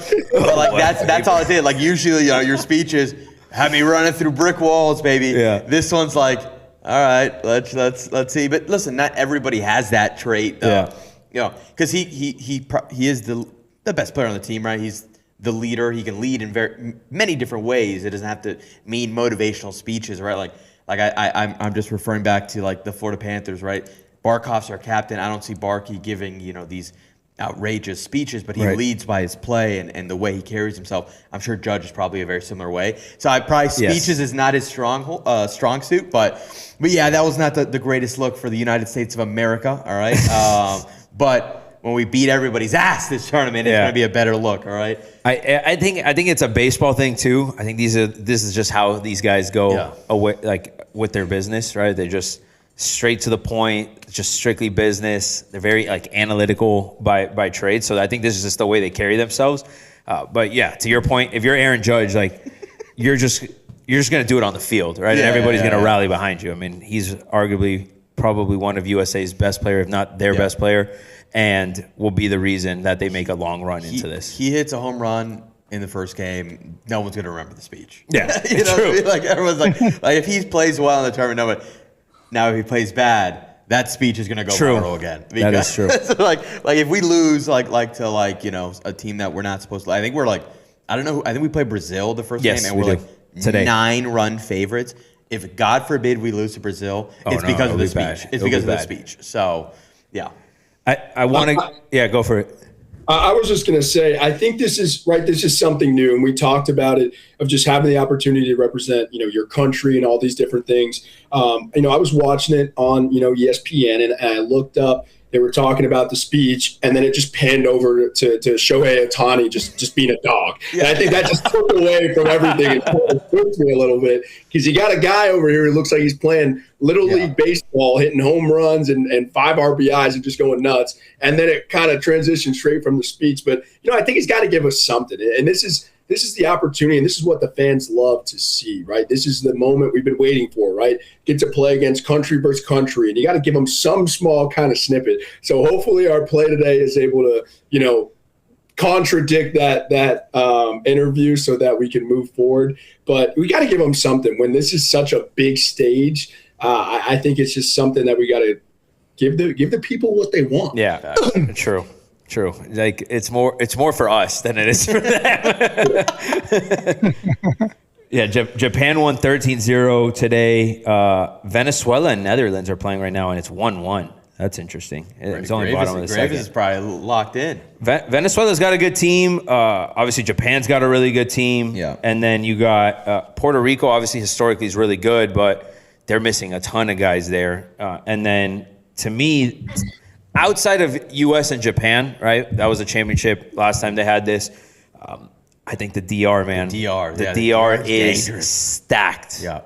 that's all it did. Usually your speech is have me running through brick walls, baby. Yeah. This one's like, all right, let's see. But listen, not everybody has that trait, though. Yeah. Because he is the best player on the team, right? He's the leader. He can lead in many different ways. It doesn't have to mean motivational speeches, right? I'm just referring back to the Florida Panthers, right? Barkhoff's our captain. I don't see Barkey giving these outrageous speeches, but he leads by his play and the way he carries himself. I'm sure Judge is probably a very similar way. So I probably speeches is not his strong suit, but yeah, that was not the greatest look for the United States of America. All right, but when we beat everybody's ass this tournament, it's going to be a better look. All right. I think it's a baseball thing too. I think this is just how these guys go away, like with their business, right? They just straight to the point, just strictly business. They're very like analytical by trade. So I think this is just the way they carry themselves. But yeah, to your point, if you're Aaron Judge, like you're just going to do it on the field, right? And everybody's going to rally behind you. I mean, he's arguably probably one of USA's best player, if not their best player, and will be the reason that they make a long run into this. He hits a home run in the first game. No one's going to remember the speech. Yeah, you know, true. Like everyone's like if he plays well in the tournament, no, but now if he plays bad, that speech is going to go viral again. That is true. like if we lose like to you know, a team that we're not supposed to, I think we're like, I don't know, I think we played Brazil the first game and we're like today 9-run favorites. If God forbid we lose to Brazil, it's because of the speech. It's because of the speech. So, yeah. I want to go for it. I was just going to say, I think this is right. This is something new, and we talked about it of just having the opportunity to represent, you know, your country and all these different things. You know, I was watching it on, you know, ESPN, and I looked up. They were talking about the speech, and then it just panned over to Shohei Ohtani just being a dog. And I think that just took away from everything. It spooked me a little bit because you got a guy over here who looks like he's playing Little League baseball, hitting home runs and 5 RBIs and just going nuts. And then it kind of transitioned straight from the speech. But, you know, I think he's got to give us something. And this is the opportunity, and this is what the fans love to see, right? This is the moment we've been waiting for, right? Get to play against country versus country, and you got to give them some small kind of snippet. So hopefully our play today is able to, you know, contradict that interview so that we can move forward. But we got to give them something. When this is such a big stage, I think it's just something that we got to give the people what they want. Yeah, true. True. Like it's more for us than it is for them. Yeah, Japan won 13-0 today. Venezuela and Netherlands are playing right now, and it's 1-1. That's interesting. It's only bottom of the second. Graves is probably locked in. Venezuela's got a good team. Obviously, Japan's got a really good team. Yeah. And then you got Puerto Rico, obviously, historically is really good, but they're missing a ton of guys there. And then, to me, outside of U.S. and Japan, right? That was a championship last time they had this. I think the DR, man. The DR is stacked. Yeah.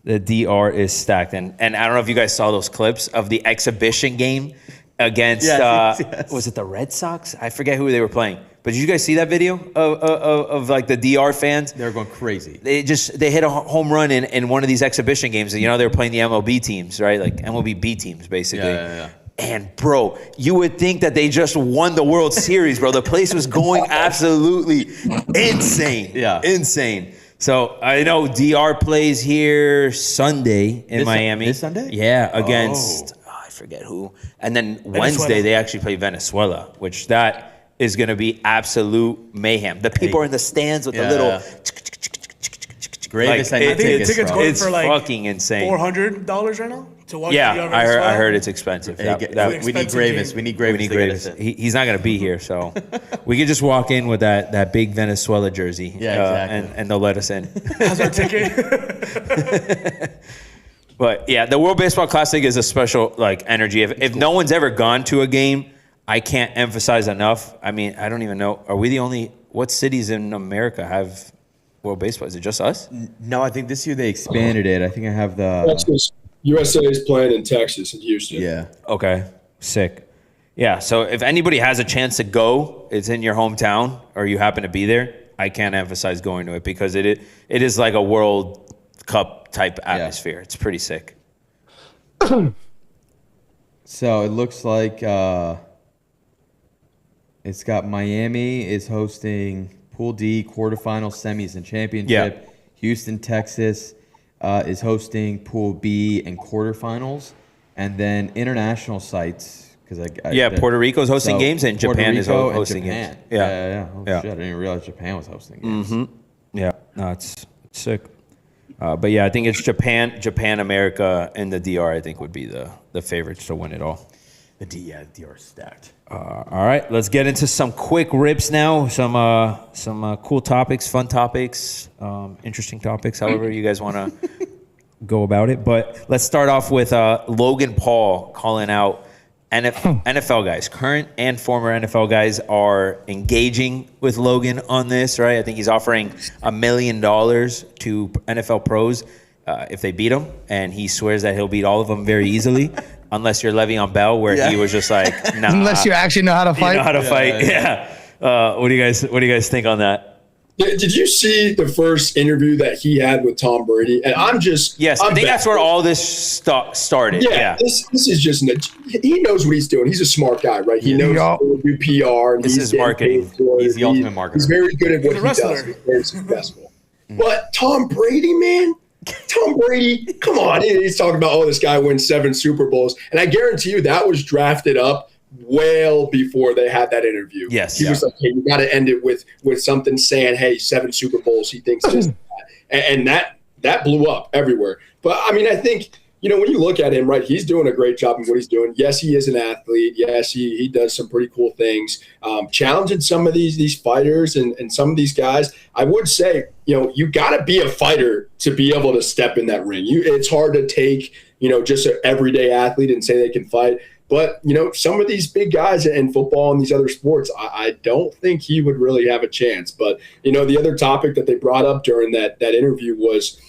The DR is stacked. And I don't know if you guys saw those clips of the exhibition game against, yes. Was it the Red Sox? I forget who they were playing. But did you guys see that video of like the DR fans? They were going crazy. They hit a home run in one of these exhibition games. You know, they were playing the MLB teams, right? Like MLB B teams, basically. Yeah. And, bro, you would think that they just won the World Series, bro. The place was going absolutely insane. Yeah. Insane. So, I know DR plays here Sunday in Miami. This Sunday? Yeah, against, I forget who. And then Wednesday, they actually play Venezuela, which that is going to be absolute mayhem. The people are in the stands with the little... Greatest. I think the tickets going for like fucking insane. $400 right now to watch. Yeah, I heard it's expensive. We need Gravis. We need Gravis. He's not going to be here, so we could just walk in with that big Venezuela jersey. Yeah, exactly. And they'll let us in. How's our ticket? But yeah, the World Baseball Classic is a special like energy. If no one's ever gone to a game, I can't emphasize enough. I mean, I don't even know. Are we the only? What cities in America have World Baseball? Is it just us? No, I think this year they expanded it. I think I have the Texas. USA is playing in Texas and Houston. Yeah. Okay. Sick. Yeah. So if anybody has a chance to go, it's in your hometown or you happen to be there, I can't emphasize going to it because it is like a World Cup type atmosphere. Yeah. It's pretty sick. So it looks like it's got Miami is hosting Pool D, quarterfinals, semis, and championship. Yeah. Houston, Texas is hosting Pool B and quarterfinals. And then international sites. Puerto Rico's hosting games and Japan is hosting games. games. Yeah. Shit, I didn't even realize Japan was hosting games. Mm-hmm. Yeah, no, it's sick. But yeah, I think it's Japan, America, and the DR, I think would be the favorites to win it all. The DR stacked. All right, let's get into some quick rips now. Some cool topics, fun topics, interesting topics. However you guys want to go about it. But let's start off with Logan Paul calling out NFL guys. Current and former NFL guys are engaging with Logan on this, right? I think he's offering $1 million to NFL pros if they beat him, and he swears that he'll beat all of them very easily. Unless you're Le'Veon Bell, where he was just like, nah. Unless you actually know how to fight. You know how to fight, yeah. What do you guys think on that? Did you see the first interview that he had with Tom Brady? And I think that's where all this started. Yeah. This is just he knows what he's doing. He's a smart guy, right? He knows how to do PR. And this is marketing. He's the ultimate marketer. He's very good at what he does. He's very successful. But Tom Brady, man. Tom Brady, come on. He's talking about, this guy wins 7 Super Bowls. And I guarantee you that was drafted up well before they had that interview. Yes. He was like, hey, you got to end it with something saying, hey, 7 Super Bowls. He thinks just that. And that blew up everywhere. But, I mean, I think, when you look at him, right, he's doing a great job in what he's doing. Yes, he is an athlete. Yes, he does some pretty cool things. Challenging some of these fighters and some of these guys. I would say, you got to be a fighter to be able to step in that ring. It's hard to take, just an everyday athlete and say they can fight. But, some of these big guys in football and these other sports, I don't think he would really have a chance. But, the other topic that they brought up during that interview was,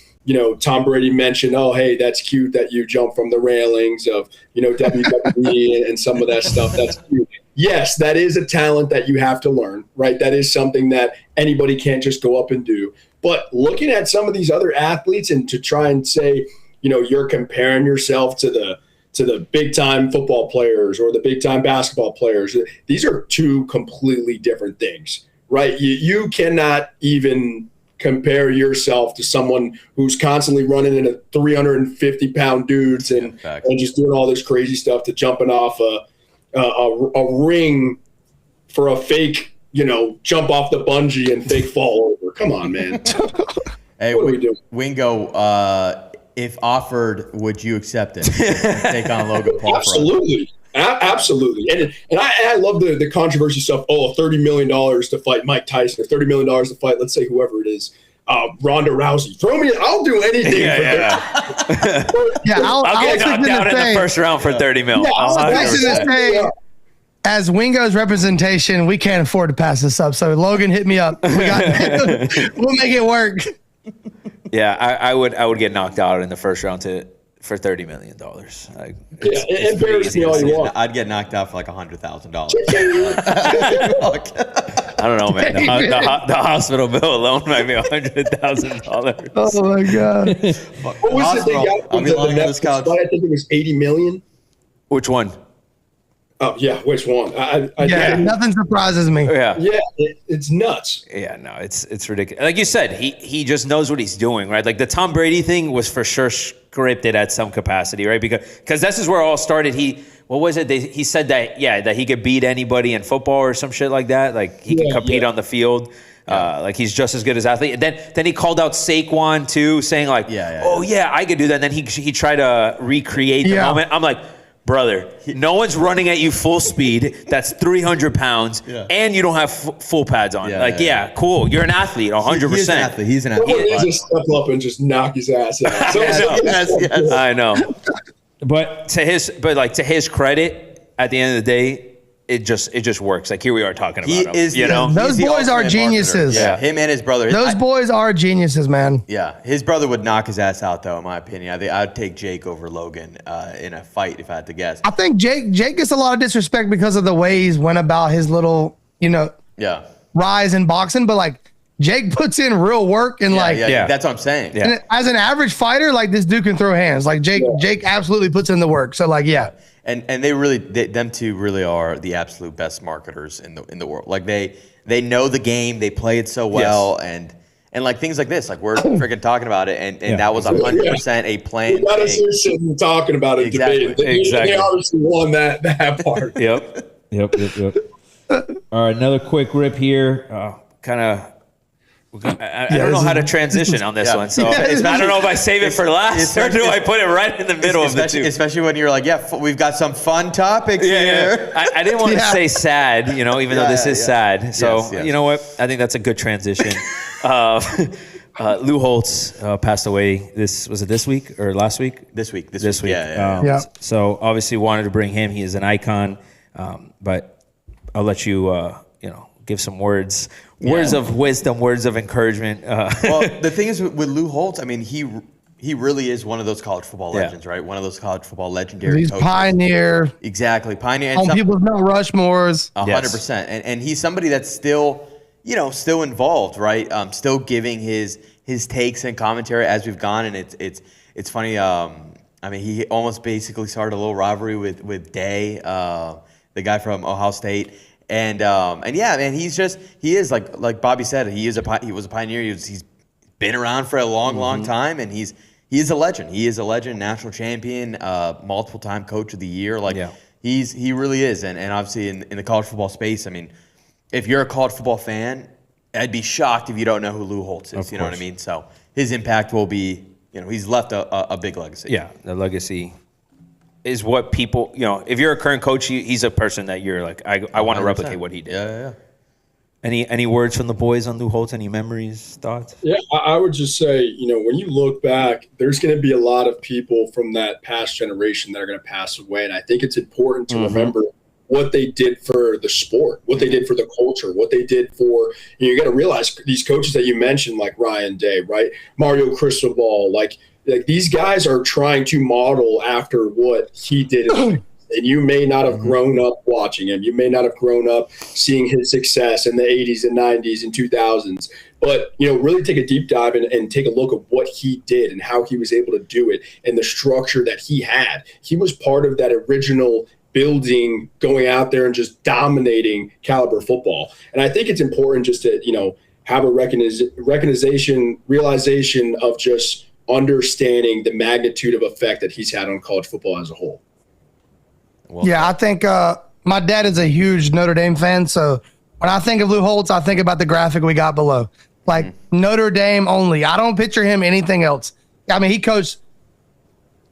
Tom Brady mentioned, oh, hey, that's cute that you jump from the railings of, WWE and some of that stuff. That's cute. Yes, that is a talent that you have to learn, right? That is something that anybody can't just go up and do. But looking at some of these other athletes and to try and say, you're comparing yourself to the big-time football players or the big-time basketball players, these are two completely different things, right? You cannot even compare yourself to someone who's constantly running into 350-pound dudes and just doing all this crazy stuff to jumping off a ring for a fake, jump off the bungee and fake fall over. Come on, man. Hey, what are we doing? Wingo, if offered, would you accept it? Take on Logan Paul. Absolutely. Absolutely. And I love the controversy stuff. Oh, $30 million to fight Mike Tyson or $30 million to fight, let's say, whoever it is, Ronda Rousey. Throw me, I'll do anything. I'll get knocked out in the first round for $30 million. Yeah, I was going to say, as Wingo's representation, we can't afford to pass this up. So Logan, hit me up. We'll make it work. Yeah, I would get knocked out in the first round for $30 million. Embarrass me all you want. I'd get knocked out for like $100,000. I don't know, man. The hospital bill alone might be $100,000. Oh my god! What was it they got? I'll be lying on this couch. I think it was $80 million. Which one? Oh yeah, which one? Nothing surprises me. Yeah, it's nuts. Yeah, no, it's ridiculous. Like you said, he just knows what he's doing, right? Like the Tom Brady thing was for sure scripted at some capacity, right? Because this is where it all started. He said that he could beat anybody in football or some shit like that. Like he could compete on the field. Like he's just as good as athlete. And then he called out Saquon too, saying like, I could do that. And then he tried to recreate the moment. I'm like, brother, no one's running at you full speed. That's 300 pounds, and you don't have full pads on. Cool. You're an athlete, 100%. He's an athlete. He just step up and just knock his ass out. I know. But to his credit, at the end of the day, it just works. Like here we are talking about him. Those boys are geniuses. Yeah, him and his brother. Those boys are geniuses, man. Yeah, his brother would knock his ass out, though, in my opinion. I think I'd take Jake over Logan in a fight if I had to guess. I think Jake gets a lot of disrespect because of the way he's went about his little, rise in boxing. But like Jake puts in real work and that's what I'm saying. Yeah. And as an average fighter, like this dude can throw hands. Like Jake absolutely puts in the work. So like And them two really are the absolute best marketers in the world. Like they know the game, they play it so well, and like things like this, like we're freaking talking about it, and that was 100% a plan. We gotta sit sitting talking about it, debating. They obviously won that part. Yep. All right, another quick rip here. Kind of I don't know how to transition on this one, so Yeah, I don't know if I save it for last or do I put it right in the middle of the two. Especially when you're like, we've got some fun topics here. I didn't want to say sad, even though this is sad. So Yes. you know what? I think that's a good transition. Lou Holtz passed away. Was it this week or last week? This week. Yeah. So obviously wanted to bring him. He is an icon. But I'll let you, give some words of wisdom, words of encouragement. Well, the thing is with Lou Holtz, I mean, he really is one of those college football legends, right? One of those college football legendary He's coaches. Pioneer. Exactly. Pioneer. On people's Mount Rushmores. 100%. And he's somebody that's still, still involved, right? Still giving his takes and commentary as we've gone. And it's funny. I mean, he almost basically started a little rivalry with Day, the guy from Ohio State. And yeah, man, he is like Bobby said, he was a pioneer. He's been around for a long time, and he is a legend. He is a legend, national champion, multiple time coach of the year. He really is. And obviously in the college football space, I mean, if you're a college football fan, I'd be shocked if you don't know who Lou Holtz is. You know what I mean? So his impact will be, he's left a big legacy. Yeah, the legacy is what people, if you're a current coach, he's a person that you're like, I want to replicate what he did. Yeah. Any words from the boys on Lou Holtz? Any memories, thoughts? Yeah, I would just say, when you look back, there's going to be a lot of people from that past generation that are going to pass away. And I think it's important to remember what they did for the sport, what they did for the culture, what they did for, you got to realize these coaches that you mentioned, like Ryan Day, right? Mario Cristobal, like these guys are trying to model after what he did. And you may not have grown up watching him. You may not have grown up seeing his success in the 80s and 90s and 2000s. But, really take a deep dive and take a look at what he did and how he was able to do it and the structure that he had. He was part of that original building, going out there and just dominating caliber football. And I think it's important just to, have a realization of just understanding the magnitude of effect that he's had on college football as a whole. Well, Yeah, I think my dad is a huge Notre Dame fan. So when I think of Lou Holtz, I think about the graphic we got below. Like Notre Dame only. I don't picture him anything else. I mean, he coached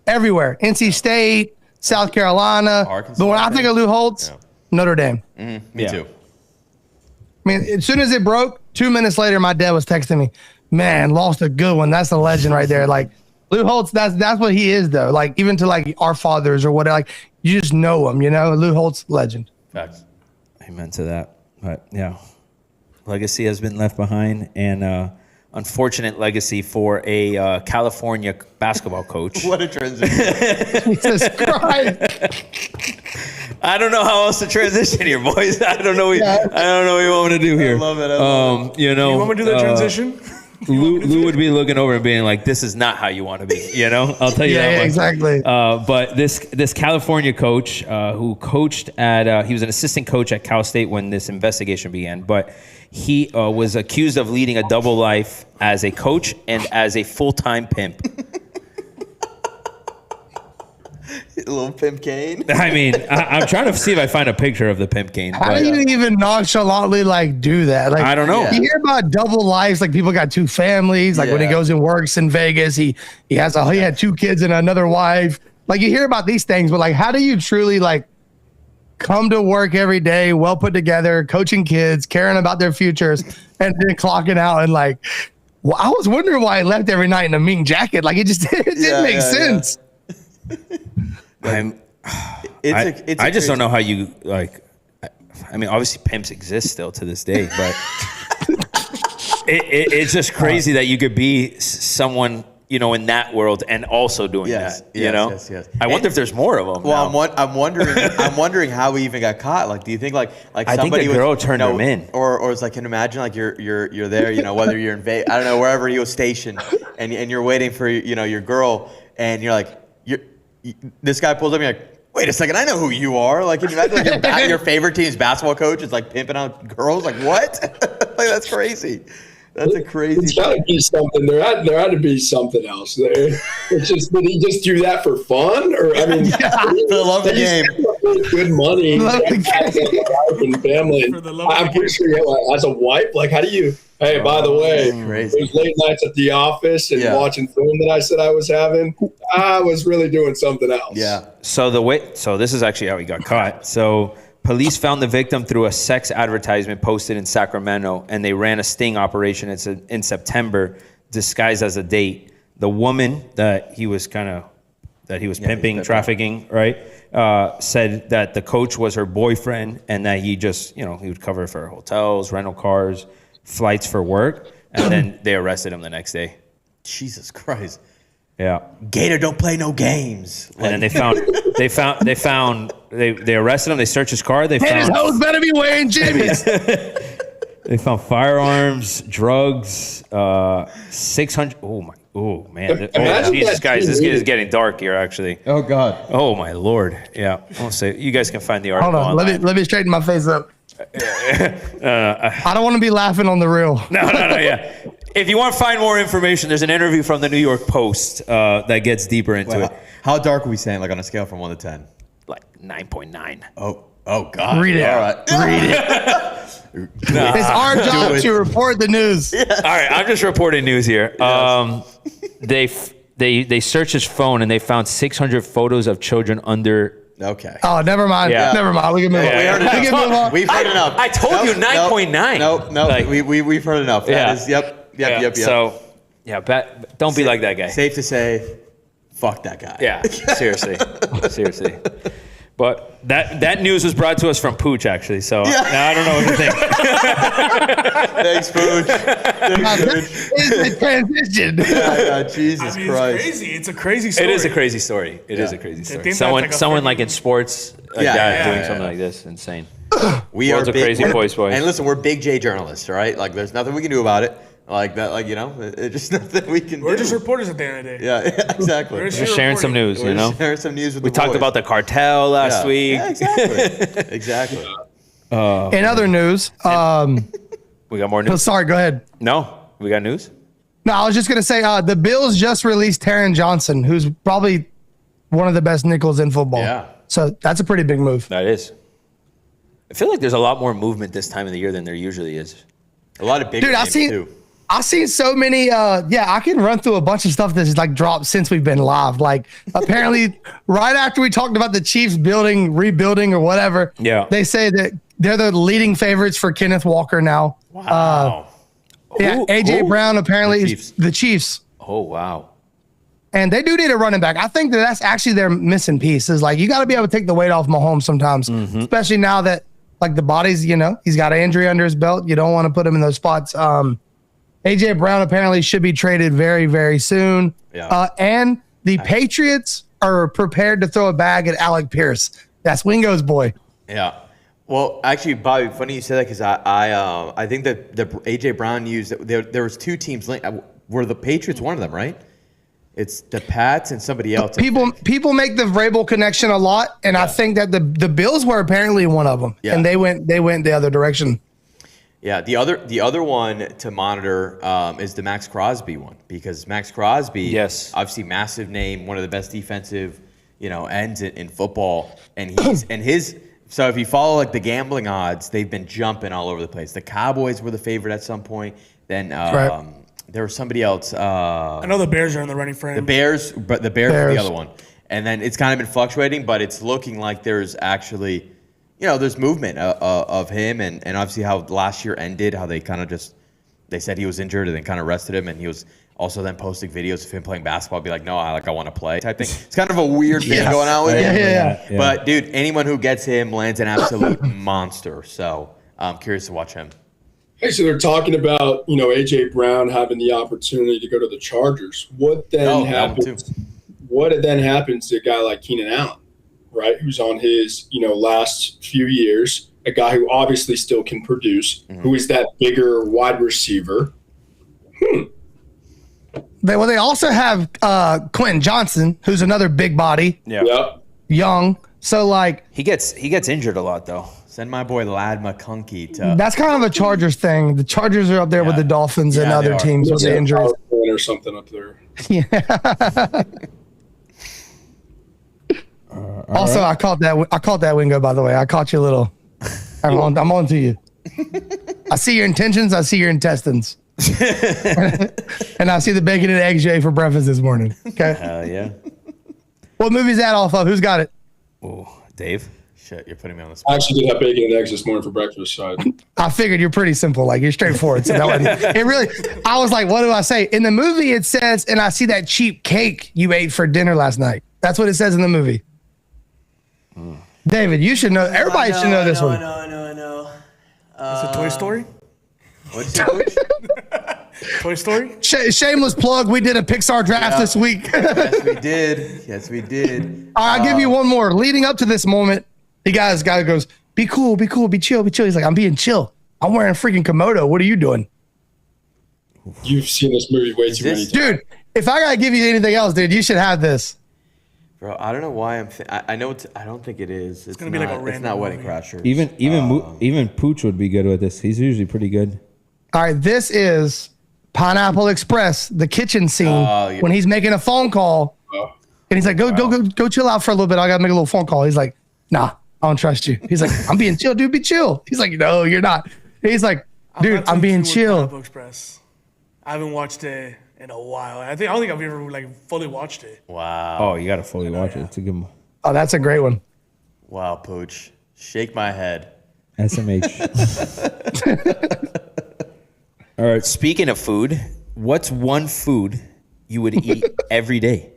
everywhere. NC State, South Carolina. Arkansas, but when I think of Lou Holtz, Notre Dame. Me too. I mean, as soon as it broke, 2 minutes later, my dad was texting me, man, lost a good one. That's a legend right there. Like Lou Holtz, that's what he is though. Like even to like our fathers or whatever, like you just know him, Lou Holtz, legend. Facts. Amen to that. But yeah, legacy has been left behind, and unfortunate legacy for a California basketball coach. What a transition. Jesus Christ. I don't know how else to transition here, boys. I don't know what you want me to do here. I love it. You want me to do the transition? Lou would be looking over and being like, "This is not how you want to be." I'll tell you that. Yeah, exactly. But this California coach who coached at he was an assistant coach at Cal State when this investigation began, but he was accused of leading a double life as a coach and as a full-time pimp. A little pimp cane. I mean, I'm trying to see if I find a picture of the pimp cane. How do you even nonchalantly do that? Like I don't know. You hear about double lives, like people got two families. Like when he goes and works in Vegas, he had two kids and another wife. Like you hear about these things, but how do you truly come to work every day, well put together, coaching kids, caring about their futures, and then clocking out and I was wondering why he left every night in a mink jacket. It didn't make sense. I just don't know how you I mean, obviously pimps exist still to this day, but it's just crazy that you could be someone in that world and also doing that. Yes. I wonder if there's more of them. Well, I'm wondering how he even got caught. Do you think like I somebody think the girl turned him in, or it's can you imagine you're there, whether you're in Vegas, I don't know, wherever he was stationed, and you're waiting for your girl, and you're this guy pulls up, and you're like, wait a second, I know who you are. Can you imagine your favorite team's basketball coach is pimping out girls? What? That's crazy. That's a crazy. It's got to be something. There had to be something else there. It's just, did he just do that for fun, or I mean, for the love of the game? good money. Love the Has a wife and family. For the love of I'm the pretty sure he has a wife. Like, how do you? Hey, by the way, crazy. those late nights at the office and Yeah. watching film that I said I was having, I was really doing something else. Yeah. So this is actually how he got caught. So police found the victim through a sex advertisement posted in Sacramento, and they ran a sting operation in September, disguised as a date. The woman that he was pimping, trafficking, right? Said that the coach was her boyfriend, and that he just, he would cover for hotels, rental cars, flights for work, and then they arrested him the next day. Jesus Christ. Yeah. Gator don't play no games. And then they arrested him. They searched his car. They And his found hoes better be wearing jimmies. They found firearms, drugs, 600. Oh man. Imagine Jesus, that guys, this team is getting dark here. Actually. Oh God. Oh my Lord. Yeah. I'll say you guys can find the Hold article. on, Online. let me straighten my face up. I don't want to be laughing on the real. No. Yeah. If you want to find more information, there's an interview from the New York Post that gets deeper into it. How dark are we saying, like on a scale from 1 to 10? Like 9.9. Oh God. Read it. All right. Read it. It's our job to report the news. All right, I'm just reporting news here. They searched his phone and they found 600 photos of children under. Okay. Oh, never mind. Yeah. Never mind. We can move on. We heard We can move on. We've heard enough. I told you 9.9. No. Like- We've heard enough. Yeah. That is, yep. So, don't be like that guy. Safe to say, fuck that guy. Yeah, seriously. But that news was brought to us from Pooch, actually. So now I don't know what to think. Thanks, Pooch. It's the transition. Jesus I mean, Christ. it's crazy. It's a crazy story. It is a crazy story. It is Yeah. a crazy I story. think that's like a Someone freaking- like in sports, like Yeah, that, yeah, doing yeah, something yeah. like this, insane. We World's are a crazy boys. And listen, we're big J journalists, all right? Like, there's nothing we can do about it. Like that, it's just nothing we can do. We're just reporters at the end of the day. Yeah, exactly. We're We're Just sharing some news, sharing some news with We the talked boys. about the cartel last week. Yeah, exactly. Exactly. In other news, We got more news? sorry, go ahead. No, we got news? No, I was just going to say the Bills just released Taron Johnson, who's probably one of the best nickels in football. Yeah. So that's a pretty big move. That is. I feel like there's a lot more movement this time of the year than there usually is. A lot of big Dude, names, too. I've seen so many. I can run through a bunch of stuff that's like dropped since we've been live. Like apparently, right after we talked about the Chiefs rebuilding or whatever, they say that they're the leading favorites for Kenneth Walker now. Wow. AJ Brown apparently is the Chiefs. Oh, wow. And they do need a running back. I think that's actually their missing piece. Is like you got to be able to take the weight off Mahomes sometimes, especially now that like the body's he's got an injury under his belt. You don't want to put him in those spots. AJ Brown apparently should be traded very, very soon. Yeah. And the Patriots are prepared to throw a bag at Alec Pierce. That's Wingo's boy. Yeah. Well, actually, Bobby, funny you say that because I think that the AJ Brown used there was two teams linked. Were the Patriots one of them, right? It's the Pats and somebody else. People make the Vrabel connection a lot, and I think that the Bills were apparently one of them, and they went the other direction. Yeah, the other one to monitor is the Max Crosby one because Max Crosby, obviously massive name, one of the best defensive, ends in football, and his. So if you follow like the gambling odds, they've been jumping all over the place. The Cowboys were the favorite at some point. Then there was somebody else. I know the Bears are in the running for him. The Bears were the other one, and then it's kind of been fluctuating, but it's looking like there's actually. There's movement of him and obviously how last year ended, how they kind of they said he was injured and then kind of rested him. And he was also then posting videos of him playing basketball, be like, no, I want to play type thing. It's kind of a weird thing going on with him. Yeah. But dude, anyone who gets him lands an absolute monster. So I'm curious to watch him. Hey, so they're talking about, AJ Brown having the opportunity to go to the Chargers. What then happens? What then happens to a guy like Keenan Allen? Right, who's on his last few years, a guy who obviously still can produce, who is that bigger wide receiver. They also have Quentin Johnson, who's another big body, young. So like he gets injured a lot though. Send my boy Lad McConkey to. That's kind of a Chargers thing. The Chargers are up there with the Dolphins and other teams with the injuries Or something up there. Yeah. Also, right. I caught that Wingo, by the way. I caught you a little. I'm on to you. I see your intentions. I see your intestines. And I see the bacon and eggs you ate for breakfast this morning. Okay. Hell yeah. What movie is that off of? Who's got it? Oh, Dave. Shit, you're putting me on the spot. I actually did have bacon and eggs this morning for breakfast. So I figured you're pretty simple. Like, you're straightforward. So that wasn't, it really, I was like, what do I say? In the movie, it says, and I see that cheap cake you ate for dinner last night. That's what it says in the movie. David, you should know. Everybody should know this one. I know. Is it Toy Story? What's it? Toy Story? Shameless plug. We did a Pixar draft this week. Yes, we did. I'll give you one more. Leading up to this moment, the guy goes, be cool, be chill. He's like, I'm being chill. I'm wearing freaking Komodo. What are you doing? You've seen this movie way too many times. Dude, if I got to give you anything else, dude, you should have this. Bro, I don't know why I know I don't think it is. It's gonna be like a random It's not Wedding movie. Crashers. Even Pooch would be good with this. He's usually pretty good. All right, this is Pineapple Express, the kitchen scene when he's making a phone call, and he's like, "Go chill out for a little bit. I gotta make a little phone call." He's like, "Nah, I don't trust you." He's like, "I'm being chill, dude. Be chill." He's like, "No, you're not." He's like, "Dude, I'm being chill." Pineapple Express. I haven't watched it in a while. I don't think I've ever like fully watched it. Wow. Oh, you gotta fully watch it. It's a good one. Oh, that's a great one. Wow, Pooch. Shake my head. SMH. All right. Speaking of food, what's one food you would eat every day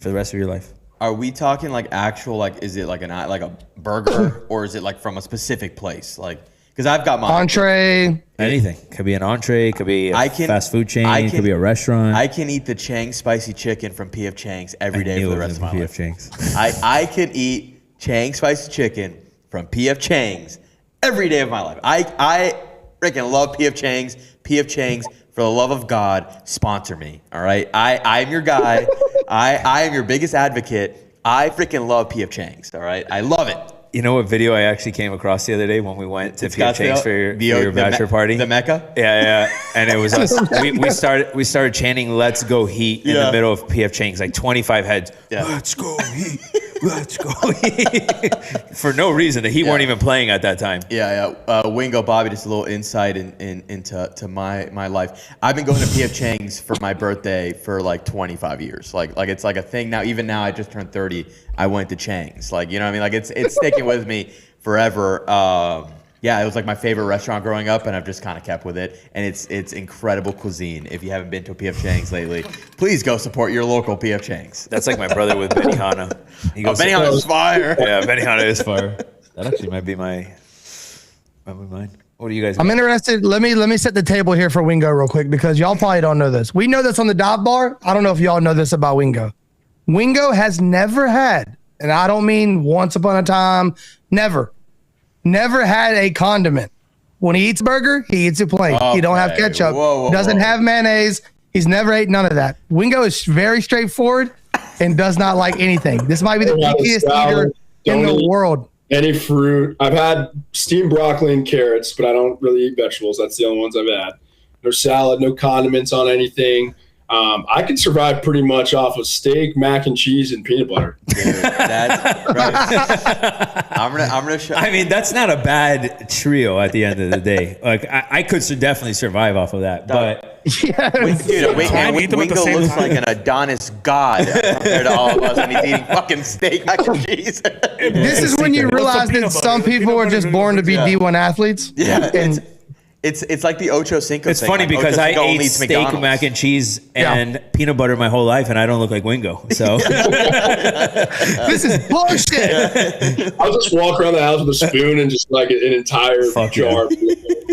for the rest of your life? Are we talking like actual, like, is it like a burger or is it like from a specific place? Like, because I've got my Entree. Anything. Could be an entree. Could be a fast food chain. Could be a restaurant. I can eat the Chang's spicy chicken from P.F. Chang's every day for the rest of my life. Chang's. I can eat Chang's spicy chicken from P.F. Chang's every day of my life. I freaking love P.F. Chang's. P.F. Chang's, for the love of God, sponsor me. All right, I'm your guy. I am your biggest advocate. I freaking love P.F. Chang's. All right, I love it. You know what video I actually came across the other day when we went to P.F. Chang's for your bachelor party? The Mecca? Yeah. And it was us. We started chanting "Let's go Heat" in the middle of P.F. Chang's, like 25 heads. Yeah. Let's go Heat. Let's go Heat. For no reason. The Heat weren't even playing at that time. Yeah. Wingo, Bobby, just a little insight into my life. I've been going to P.F. Chang's for my birthday for like 25 years. Like it's like a thing now. Even now, I just turned 30. I went to Chang's. Like, you know what I mean? Like it's sticking with me forever. Yeah, it was like my favorite restaurant growing up, and I've just kind of kept with it. And it's incredible cuisine. If you haven't been to a P.F. Chang's lately, please go support your local P.F. Chang's. That's like my brother with Benihana. Benihana's fire. Yeah, Benihana is fire. That actually might be mine. What do you guys? I'm interested. Let me set the table here for Wingo real quick because y'all probably don't know this. We know this on the Dive Bar. I don't know if y'all know this about Wingo. Wingo has never had, and I don't mean once upon a time, never had a condiment. When he eats burger, he eats it plain. Okay. He don't have ketchup. Doesn't have mayonnaise. He's never ate none of that. Wingo is very straightforward and does not like anything. This might be the pickiest eater in the world. Any fruit. I've had steamed broccoli and carrots, but I don't really eat vegetables. That's the only ones I've had. No salad, no condiments on anything. I can survive pretty much off of steak, mac and cheese, and peanut butter. Dude, that's right. I'm gonna show. I mean, that's not a bad trio at the end of the day. Like I could definitely survive off of that, but yeah, Wingo looks like an Adonis god compared to all of us, and he's eating fucking steak, mac and cheese. This is when you realize that some people are just born to be D1 athletes. Yeah, It's like the Ocho Cinco It's thing. funny like because I ate steak, McDonald's. mac and cheese, and peanut butter my whole life, and I don't look like Wingo. So this is bullshit. I'll just walk around the house with a spoon and just like an entire jar.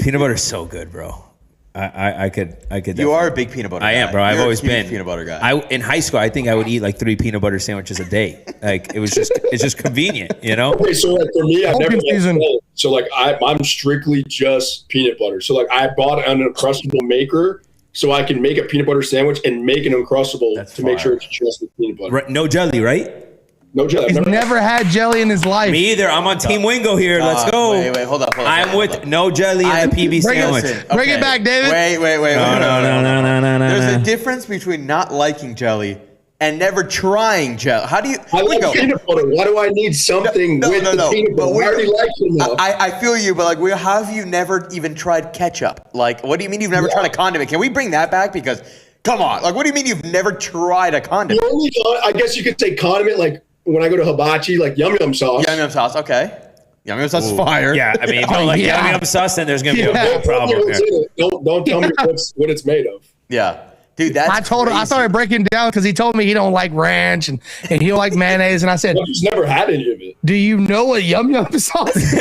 Peanut butter's so good, bro. I could. You are a big peanut butter guy. I am, bro. I've always been peanut butter guy. In high school, I think I would eat like 3 peanut butter sandwiches a day. Like it's just convenient, you know. Okay, so like for me, I've never had so like I'm strictly just peanut butter. So like I bought an Uncrustable maker so I can make a peanut butter sandwich and make an Uncrustable to make sure it's just with peanut butter. Right, no jelly, right? No jelly. He's never had jelly in his life. Me either. I'm on Team Wingo here. Let's go. Wait, hold up. I'm with no jelly in the PB sandwich. Bring it back, David. Wait. No. There's a difference between not liking jelly and never trying gel? How do you? I like Wingo, peanut butter. Why do I need something with the peanut butter? I already like it enough. I feel you, but like, how have you never even tried ketchup? Like, what do you mean you've never tried a condiment? Can we bring that back? Because, come on, like, what do you mean you've never tried a condiment? The only, I guess you could say condiment, like when I go to hibachi, like yum yum sauce. Yum yum sauce, okay. Yum yum sauce is fire. Yeah, I mean, if you don't like yum yum sauce, then there's gonna be a big problem here. Don't tell me what it's made of. Yeah. Dude, that's I told him, I crazy. started breaking down because he told me he don't like ranch and he don't like mayonnaise. And I said, I've just never had any of it. do you know what yum yum sauce is?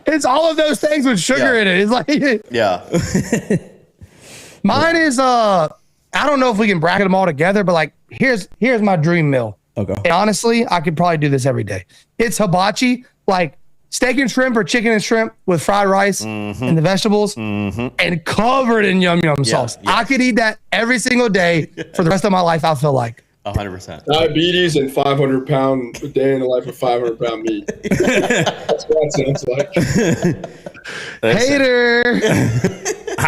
It's all of those things with sugar in it. It's like, Yeah. mine is, I don't know if we can bracket them all together, but like, here's my dream meal. Okay. And honestly, I could probably do this every day. It's hibachi, like steak and shrimp or chicken and shrimp with fried rice and the vegetables and covered in yum yum sauce. yeah. I could eat that every single day for the rest of my life, I feel like. 100%. Diabetes and 500-pound day in the life of 500-pound meat. That's what it sounds like. Hater.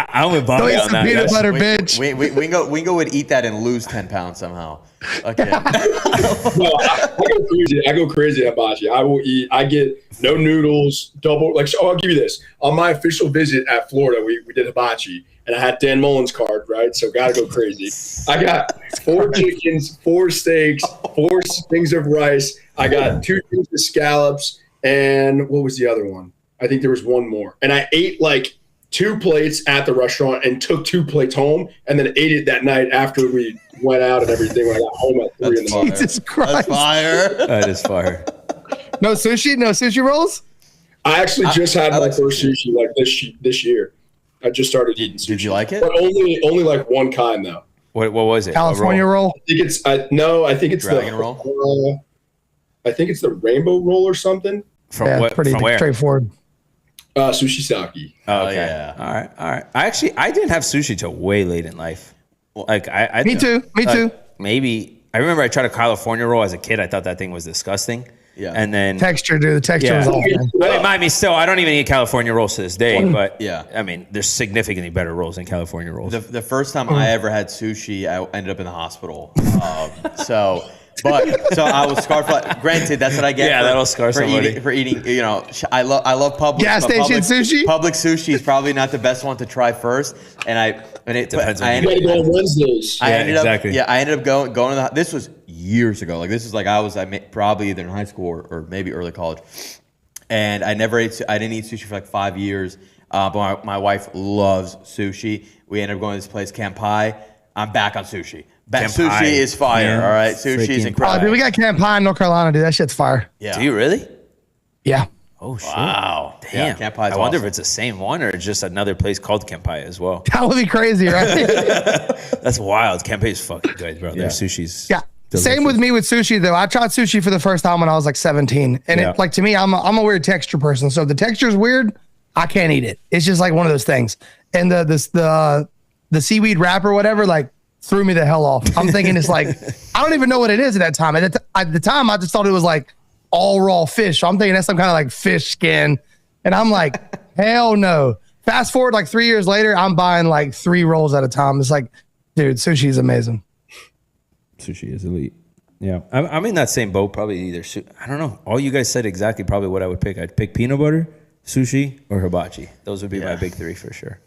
I'm with Go Bobby eat on some that. peanut That's- butter, bitch. Wingo would eat that and lose 10 pounds somehow. Okay. No, I go crazy. I go crazy at hibachi. I will eat. I get no noodles, double. Like, so I'll give you this. On my official visit at Florida, we did hibachi, and I had Dan Mullen's card, right? So gotta go crazy. I got 4 chickens, 4 steaks, 4 things of rice. I got 2 things of scallops, and what was the other one? I think there was one more. And I ate like 2 plates at the restaurant and took 2 plates home, and then ate it that night after we went out and everything when I got home at 3 in the morning. Jesus Christ. That's fire. That is fire. No sushi? No sushi rolls? I actually just had my like first sushi like this year. I just started eating sushi. Did you like it? But only like one kind though. What was it? California A roll? I think it's I think it's Dragon the roll? I think it's the rainbow roll or something. From Yeah, what? pretty From where? straightforward. Sushi sake. Oh, okay. yeah. All right. I didn't have sushi till way late in life. Like I Me too. Me too. Maybe I remember I tried a California roll as a kid. I thought that thing was disgusting. Yeah. And then Texture, dude. The texture Yeah. was awful. I mean, mind me, still, I don't even eat California rolls to this day. But Yeah. I mean, there's significantly better rolls than California rolls. The first time I ever had sushi, I ended up in the hospital. So I was scarred for. Granted, that's what I get. Yeah, that'll scar somebody. For eating. You know, I love public. Gas but station sushi? Public sushi is probably not the best one to try first. It Depends on I you. You gotta go on Wednesdays. Yeah, exactly. I ended up going to the. This was years ago. Like this is like probably either in high school or maybe early college. And I didn't eat sushi for like 5 years. But my wife loves sushi. We ended up going to this place, Kampai. I'm back on sushi. Kampai. Sushi is fire. Yeah. All right, sushi is Freaking- Oh, incredible. dude, we got Camp in North Carolina, dude. That shit's fire. Yeah. Do you really? Yeah. Oh, shit. Wow. Damn. Yeah, Kampai is I wonder awesome. if it's the same one or just another place called Kampai as well. That would be crazy, right? That's wild. Kampai is fucking good, bro. Their sushi's Yeah. delicious. Same with me with sushi though. I tried sushi for the first time when I was like 17, and Yeah. it like to me, I'm a weird texture person. So if the texture is weird, I can't eat it. It's just like one of those things. And the seaweed wrap or whatever like threw me the hell off. I'm thinking it's like I don't even know what it is at that time. At the time, I just thought it was like all raw fish. So I'm thinking that's some kind of like fish skin, and I'm like, hell no. Fast forward like 3 years later, I'm buying like 3 rolls at a time. It's like, dude, sushi is amazing. Sushi is elite. Yeah. I'm in that same boat, probably either. I don't know. All you guys said exactly probably what I would pick. I'd pick peanut butter, sushi, or hibachi. Those would be my big 3 for sure.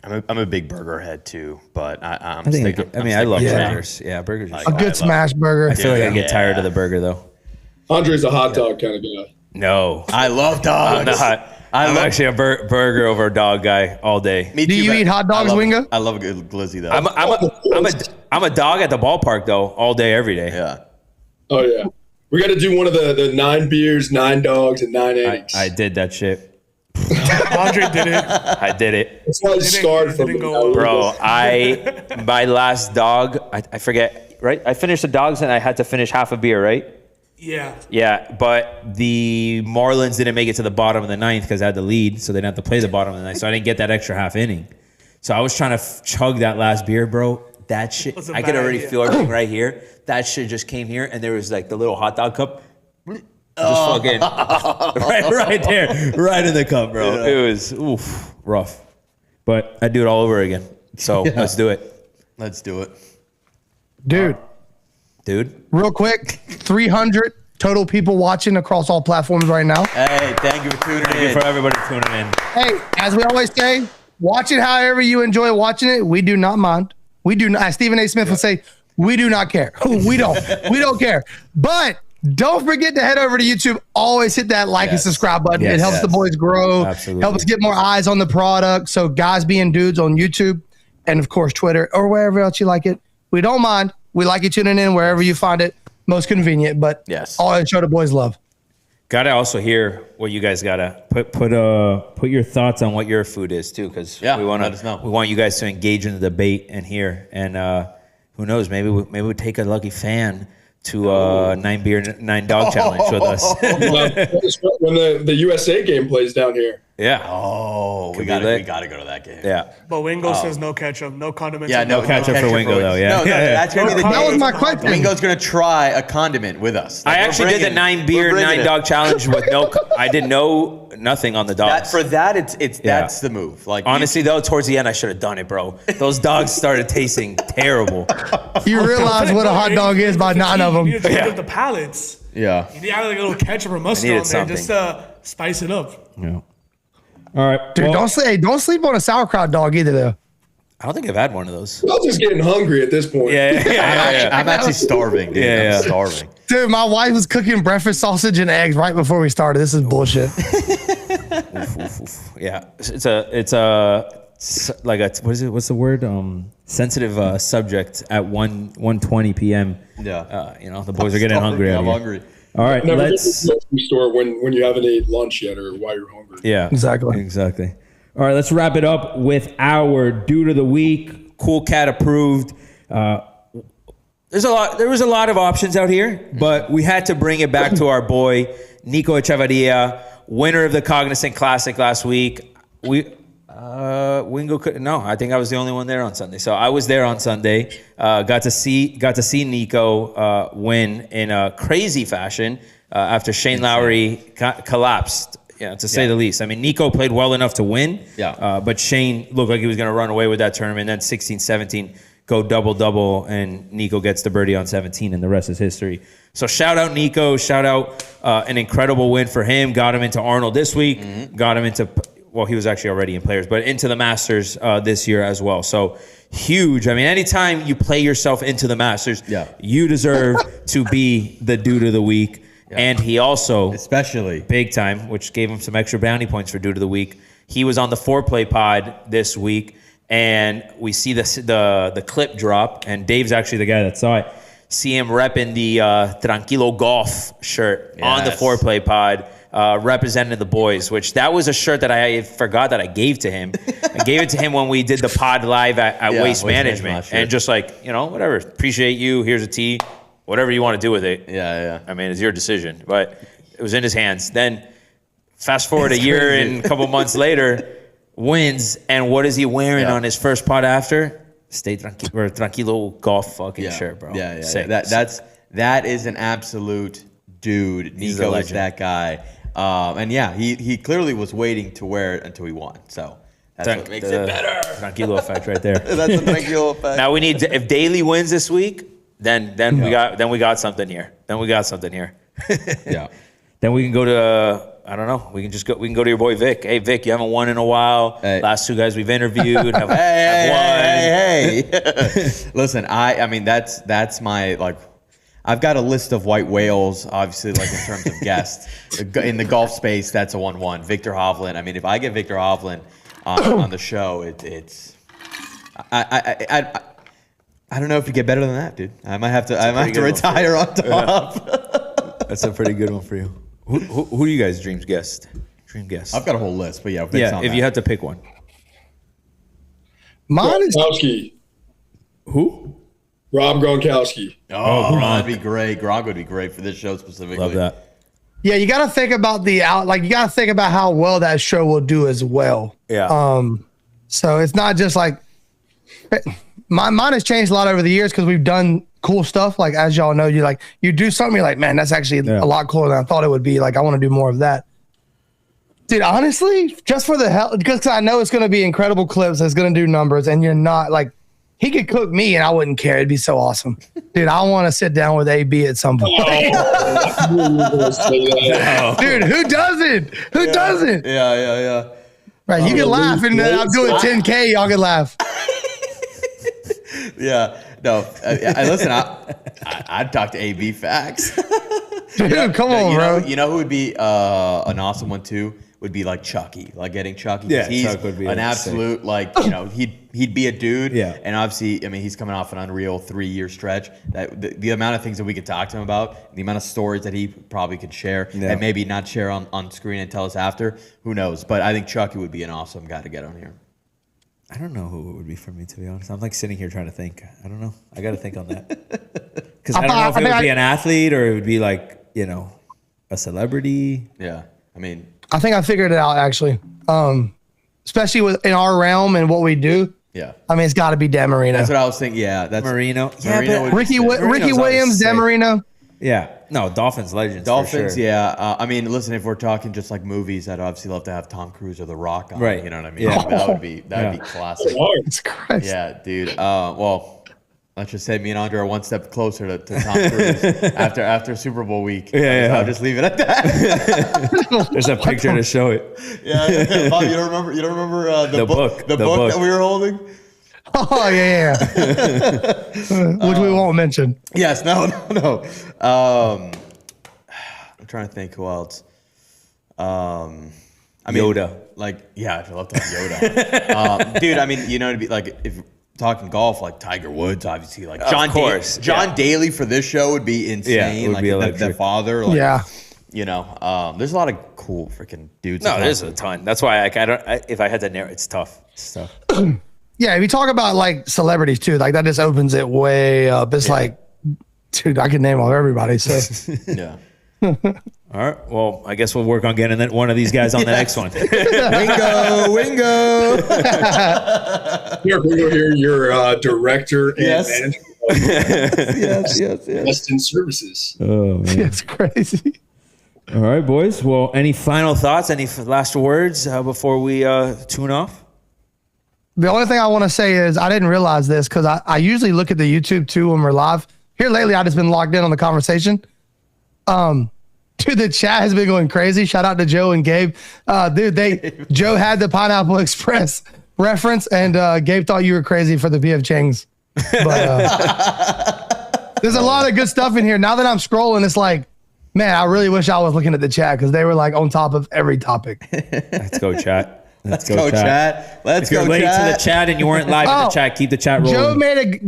I'm a big burger head too, but I'm I think sticking. I love Yeah. burgers. Yeah, burgers. Like, Are A good smash burger. I feel like I Yeah. get tired of the burger though. Andre's a hot dog kind of guy. No, I love I'm dogs. not. I I'm love- actually a burger over a dog guy all day. Me Do too, you but eat hot dogs, I love, Wingo? I love a good glizzy though. I'm a dog at the ballpark though, all day, every day. yeah. Oh yeah. We got to do one of the 9 beers, 9 dogs, and 9 innings. I did that shit. Andre did it. I did it. That's why he's scarred from didn't it. go well. Bro, my last dog, I forget, right? I finished the dogs and I had to finish half a beer, right? Yeah. Yeah, but the Marlins didn't make it to the bottom of the 9th because I had the lead, so they didn't have to play the bottom of the 9th, so I didn't get that extra half inning. So I was trying to chug that last beer, bro. That shit, That's a I could bad already idea. feel everything right here. That shit just came here, and there was like the little hot dog cup. Just fucking right there, right in the cup, bro. It was rough. But I'd do it all over again. So let's do it. Let's do it. Dude, real quick, 300 total people watching across all platforms right now. Hey, thank you for tuning in. Thank you for everybody tuning in. Hey, as we always say, watch it however you enjoy watching it. We do not mind. We do not. As Stephen A. Smith would say, we do not care. We don't care. But don't forget to head over to YouTube. Always hit that like and subscribe button. It helps the boys grow. Absolutely. Helps us get more eyes on the product. So guys being dudes on YouTube and of course Twitter or wherever else you like it. We don't mind. We like you tuning in wherever you find it most convenient. But always show the boys love. Gotta also hear what you guys gotta put your thoughts on what your food is too, because we want you guys to engage in the debate and hear. And who knows, maybe we take a lucky fan to 9 beer 9 dog challenge with us. When the USA game plays down here. Yeah. Oh, we gotta go to that game. Yeah. But Wingo says no ketchup, no condiments. Yeah, no ketchup for Wingo though. Yeah. No, that's gonna be the That was my question. Wingo's gonna try a condiment with us. I actually did the 9 beer 9 dog challenge with I did nothing on the dogs. That's the move. Like honestly though, towards the end I should have done it, bro. Those dogs started tasting terrible. You realize what a hot dog is by 9 of them. You need to pick up the palates. Yeah. You need like a little ketchup or mustard on there just to spice it up. Yeah. All right, dude. Don't sleep on a sauerkraut dog either, though. I don't think I've had one of those. I'm just getting hungry at this point. Yeah. I'm actually starving, dude. I'm starving. Dude, my wife was cooking breakfast sausage and eggs right before we started. This is bullshit. Yeah, it's a like a what is it? What's the word? Sensitive subject at 1:20 p.m. Yeah. The boys are getting hungry. I'm hungry. All right, Never let's go to the store when you haven't ate lunch yet or while you're hungry. Yeah, exactly. All right, let's wrap it up with our dude of the week. Cool Cat approved. There was a lot of options out here, but we had to bring it back to our boy Nico Echavarria, winner of the Cognizant Classic last week. Wingo couldn't. No, I think I was the only one there on Sunday. So I was there on Sunday. Got to see Nico win in a crazy fashion after Shane Lowry collapsed. Yeah, to say the least. I mean, Nico played well enough to win. Yeah. But Shane looked like he was going to run away with that tournament. Then 16-17, go double-double, and Nico gets the birdie on 17, and the rest is history. So shout out Nico. Shout out an incredible win for him. Got him into Arnold this week. Got him into, well, he was actually already in Players, but into the Masters this year as well. So huge. I mean, anytime you play yourself into the Masters, you deserve to be the dude of the week. Yeah. And he also, especially big time, which gave him some extra bounty points for dude of the week. He was on the Foreplay pod this week, and we see the clip drop. And Dave's actually the guy that saw it. See him repping the Tranquilo Golf shirt on the Foreplay pod, representing the boys. Which that was a shirt that I forgot that I gave to him. I gave it to him when we did the pod live at Waste Management, and just like whatever. Appreciate you. Here's a tee. Whatever you want to do with it. Yeah. I mean, it's your decision. But it was in his hands. Then fast forward a year and a couple months later, wins. And what is he wearing on his first pod after? Stay tranquilo golf fucking shirt, bro. Yeah. That is an absolute dude. Nico is that guy. And he clearly was waiting to wear it until he won. So that's what makes it better. Tranquilo effect right there. That's the tranquilo effect. Now we need if Daly wins this week. Then we got something here. Yeah. Then we can go to I don't know. We can go to your boy Vic. Hey Vic, you haven't won in a while. Hey. Last 2 guys we've interviewed have won. Hey. Listen, I mean that's my I've got a list of white whales, obviously, in terms of guests. In the golf space, that's a 1-1. Victor Hovland. I mean, if I get Victor Hovland on the show, it's I don't know if you get better than that, dude. I might have to retire on top. Yeah. That's a pretty good one for you. Who do you guys dream guest? I've got a whole list, but if you had to pick one. Mine is Gronkowski. Who? Rob Gronkowski. Oh, Gronk would be great. Gronk would be great for this show specifically. Love that. Yeah, you got to think about you got to think about how well that show will do as well. Yeah. So it's not just mine has changed a lot over the years because we've done cool stuff. Like, as y'all know, you do something, you're like, man, that's actually a lot cooler than I thought it would be. Like, I want to do more of that. Dude, honestly, just for the hell, because I know it's going to be incredible clips, it's going to do numbers, and you're not he could cook me and I wouldn't care. It'd be so awesome. Dude, I want to sit down with AB at some point. Dude, who doesn't? Who doesn't? Yeah. Right, you can laugh and I'm doing 10K, y'all can laugh. Yeah. No, listen, I'd talk to AB facts. Dude, come on, bro. You know who would be an awesome one too? Would be like Chucky, like getting Chucky. Yeah, he's Chuck would be an absolute like he'd be a dude. Yeah. And obviously, I mean, he's coming off an unreal 3-year stretch. That the amount of things that we could talk to him about, the amount of stories that he probably could share, and maybe not share on screen and tell us after. Who knows? But I think Chucky would be an awesome guy to get on here. I don't know who it would be for me, to be honest. I'm like sitting here trying to think. I don't know. I got to think on that. Because I don't know if it would be an athlete or it would be like, a celebrity. Yeah. I mean, I think I figured it out actually. Especially in our realm and what we do. yeah. I mean, it's got to be Dan Marino. That's what I was thinking. Yeah. That's Marino. Marino would be Ricky sick. Williams, always Dan sick. Marino. Yeah. No, Dolphins legends. Dolphins, for sure. yeah. I mean, listen, if we're talking just like movies, I'd obviously love to have Tom Cruise or The Rock on. Right. You know what I mean? Yeah. That would be classic. Jesus Christ. Yeah, dude. Well, let's just say me and Andre are one step closer to Tom Cruise after Super Bowl week. Yeah. I'll just leave it at that. There's a picture to show it. Yeah. Bob, you don't remember the book The that we were holding? Oh, yeah. Which we won't mention. Yes. No. I'm trying to think who else. I mean, Yoda. Like, yeah, I'd love to have Yoda. Dude, I mean, it'd be like if talking golf, like Tiger Woods, obviously, like John Daly for this show would be insane. Yeah, would like be the electric. Father. Like, Yeah. There's a lot of cool freaking dudes. No, there's a ton. That's why if I had to narrow, it's tough. It's tough. Yeah, if you talk about like celebrities too, like that just opens it way up. It's like, dude, I can name off everybody. So Yeah. All right. Well, I guess we'll work on getting one of these guys on the next one. Wingo. Wingo here, your director and manager of Yes. Weston Services. Oh, man. it's crazy. All right, boys. Well, any final thoughts? Any last words before we tune off? The only thing I want to say is I didn't realize this because I usually look at the YouTube too when we're live. Here lately, I just been locked in on the conversation. Dude, the chat has been going crazy. Shout out to Joe and Gabe. Joe had the Pineapple Express reference, and Gabe thought you were crazy for the PF Changs. But there's a lot of good stuff in here. Now that I'm scrolling, it's like, man, I really wish I was looking at the chat because they were like on top of every topic. Let's go, chat. Let's go, chat. If you're late to the chat and you weren't live in the chat, keep the chat rolling.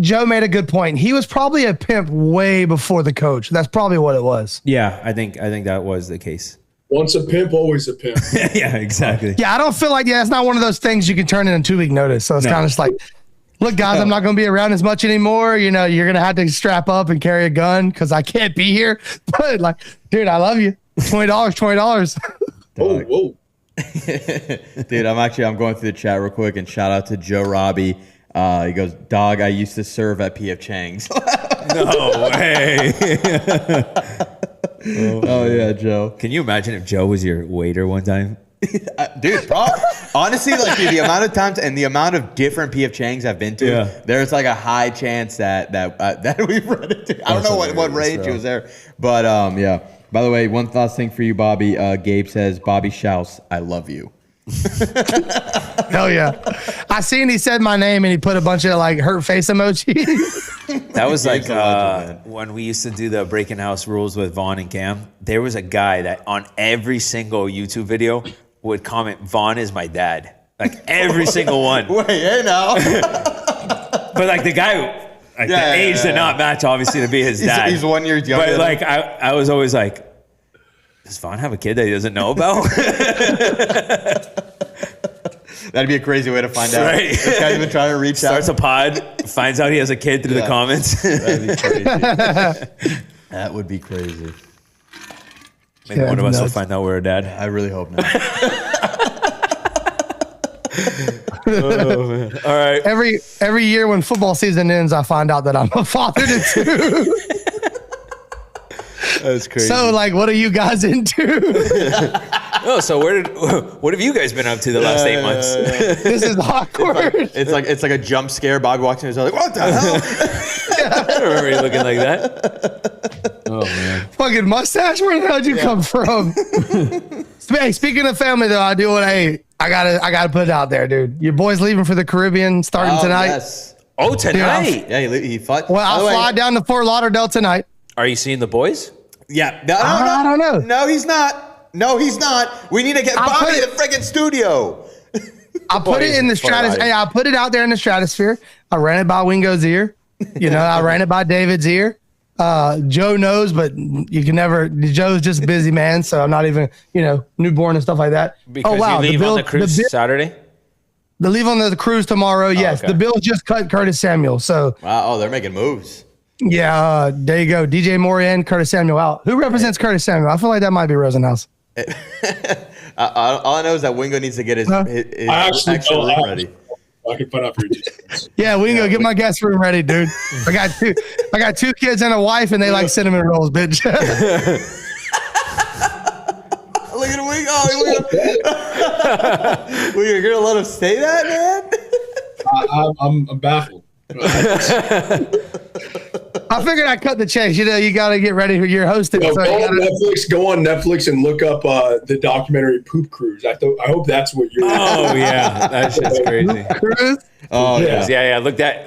Joe made a good point. He was probably a pimp way before the coach. That's probably what it was. Yeah, I think that was the case. Once a pimp, always a pimp. Yeah, exactly. Yeah, I don't feel like it's not one of those things you can turn in a 2-week notice. So it's kind of just like, look, guys, I'm not going to be around as much anymore. You're going to have to strap up and carry a gun because I can't be here. But like, dude, I love you. $20. Whoa. Dude, I'm going through the chat real quick and shout out to Joe Robbie. He goes, dog, I used to serve at PF Chang's. No way. Oh yeah, Joe. Can you imagine if Joe was your waiter one time? Dude, honestly, like the amount of times and the amount of different PF Chang's I've been to, there's like a high chance that we've run into. I don't know what range it was there, but yeah. By the way, one last thing for you, Bobby. Gabe says, Bobby Shouse, I love you. Hell yeah. I seen he said my name and he put a bunch of like hurt face emojis. That was like when we used to do the Breaking House rules with Vaughn and Cam. There was a guy that on every single YouTube video would comment, Vaughn is my dad. Like every single one. Wait, hey now. But like the guy... Like the age did not match, obviously, to be his dad. He's 1 year younger. But like, I was always like, does Vaughn have a kid that he doesn't know about? That'd be a crazy way to find out. Right. This guy's been trying to reach Starts a pod, finds out he has a kid through the comments. That'd be crazy. That would be crazy. Maybe one of us will find out we're a dad. I really hope not. Oh, man. All right. Every year when football season ends, I find out that I'm a father to two. That's crazy. So like, what are you guys into? Oh, so what have you guys been up to the last 8 months? This is awkward. It's like a jump scare. Bobby walks in and is like, what the hell? I don't remember you looking like that. Oh man. Fucking mustache. Where the hell did you come from? Hey, speaking of family, though, I gotta put it out there, dude. Your boy's leaving for the Caribbean starting tonight. Yes. Oh, tonight. Yeah, he fought. Well, I'll fly down to Fort Lauderdale tonight. Are you seeing the boys? Yeah. I don't know. No, he's not. We need to get Bobby in the freaking studio. I put it in the stratosphere. Hey, I put it out there in the stratosphere. I ran it by Wingo's ear. I ran it by David's ear. Joe knows, but you can never. Joe's just a busy man, so I'm not even, newborn and stuff like that. Because you leave on the cruise Saturday? They leave on the cruise tomorrow, yes. okay. The Bills just cut Curtis Samuel, so. Wow. Oh, they're making moves. Yeah, there you go. DJ Moore in, Curtis Samuel out. Who represents Curtis Samuel? I feel like that might be Rosenhaus. All I know is that Wingo needs to get his extra room ready. I can put up your details. Yeah, Wingo, get my guest room ready, dude. I got two kids and a wife, and they like cinnamon rolls, bitch. Look at Wingo. You're going to let him say that, man? I'm baffled. I figured I'd cut the chase. You got to get ready for your hosting. Go So on Netflix and look up the documentary Poop Cruise. I hope that's what you're. Oh yeah, that shit's crazy. Cruise? Oh, Yeah.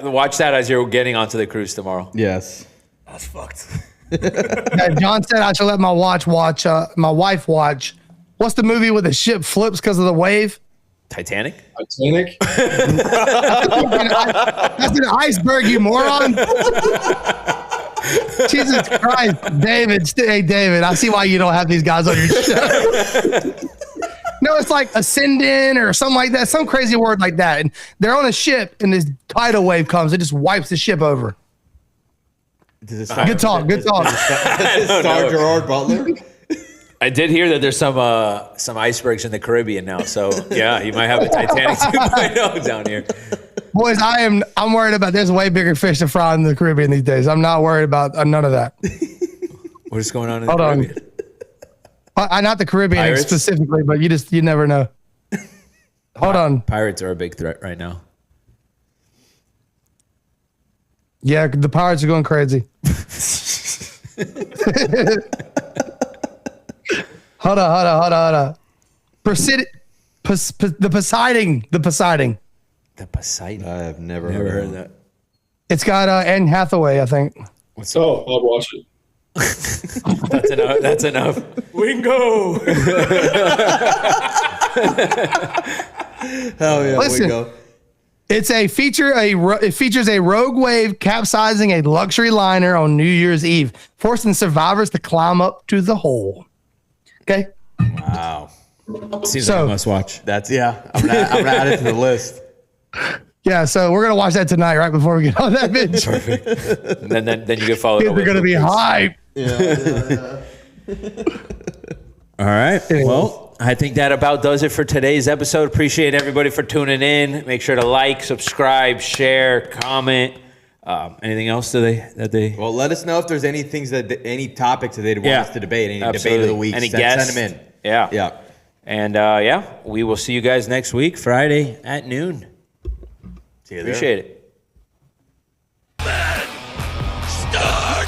Watch that as you're getting onto the cruise tomorrow. Yes. That's fucked. Yeah, John said I should let my wife watch. What's the movie where the ship flips because of the wave? Titanic? That's an iceberg, you moron. Jesus Christ, David. Hey, David, I see why you don't have these guys on your show. No, it's like ascending or something like that, some crazy word like that. And they're on a ship, and this tidal wave comes. It just wipes the ship over. Good talk. Star Gerard Butler. I did hear that there's some icebergs in the Caribbean now, so yeah, you might have a Titanic 2.0 down here. Boys, I'm worried about there's way bigger fish to fry in the Caribbean these days. I'm not worried about none of that. What is going on in the Caribbean? Not the Caribbean Pirates? Specifically, but you never know. Hold on. Pirates are a big threat right now. Yeah, the pirates are going crazy. Hold on. The Poseidon. The Poseidon. I have never Heard of that. It's got Anne Hathaway, I think. I'll watch it. That's enough. Wingo. Hell yeah, Listen, Wingo. it features a rogue wave capsizing a luxury liner on New Year's Eve, forcing survivors to climb up to the hole. Okay. Wow. Seems like a must watch. I'm gonna add it to the list. Yeah, so we're gonna watch that tonight, right before we get on that bitch. Perfect. And then you can follow it up. We're gonna be hyped. Yeah. All right. Well, I think that about does it for today's episode. Appreciate everybody for tuning in. Make sure to like, subscribe, share, comment. Anything else that they? Well, let us know if there's any topics that they'd want us to debate. Any debate of the week. Any guests? Send them in. Yeah. Yeah. And we will see you guys next week, Friday at noon. See you there. Appreciate it. Start.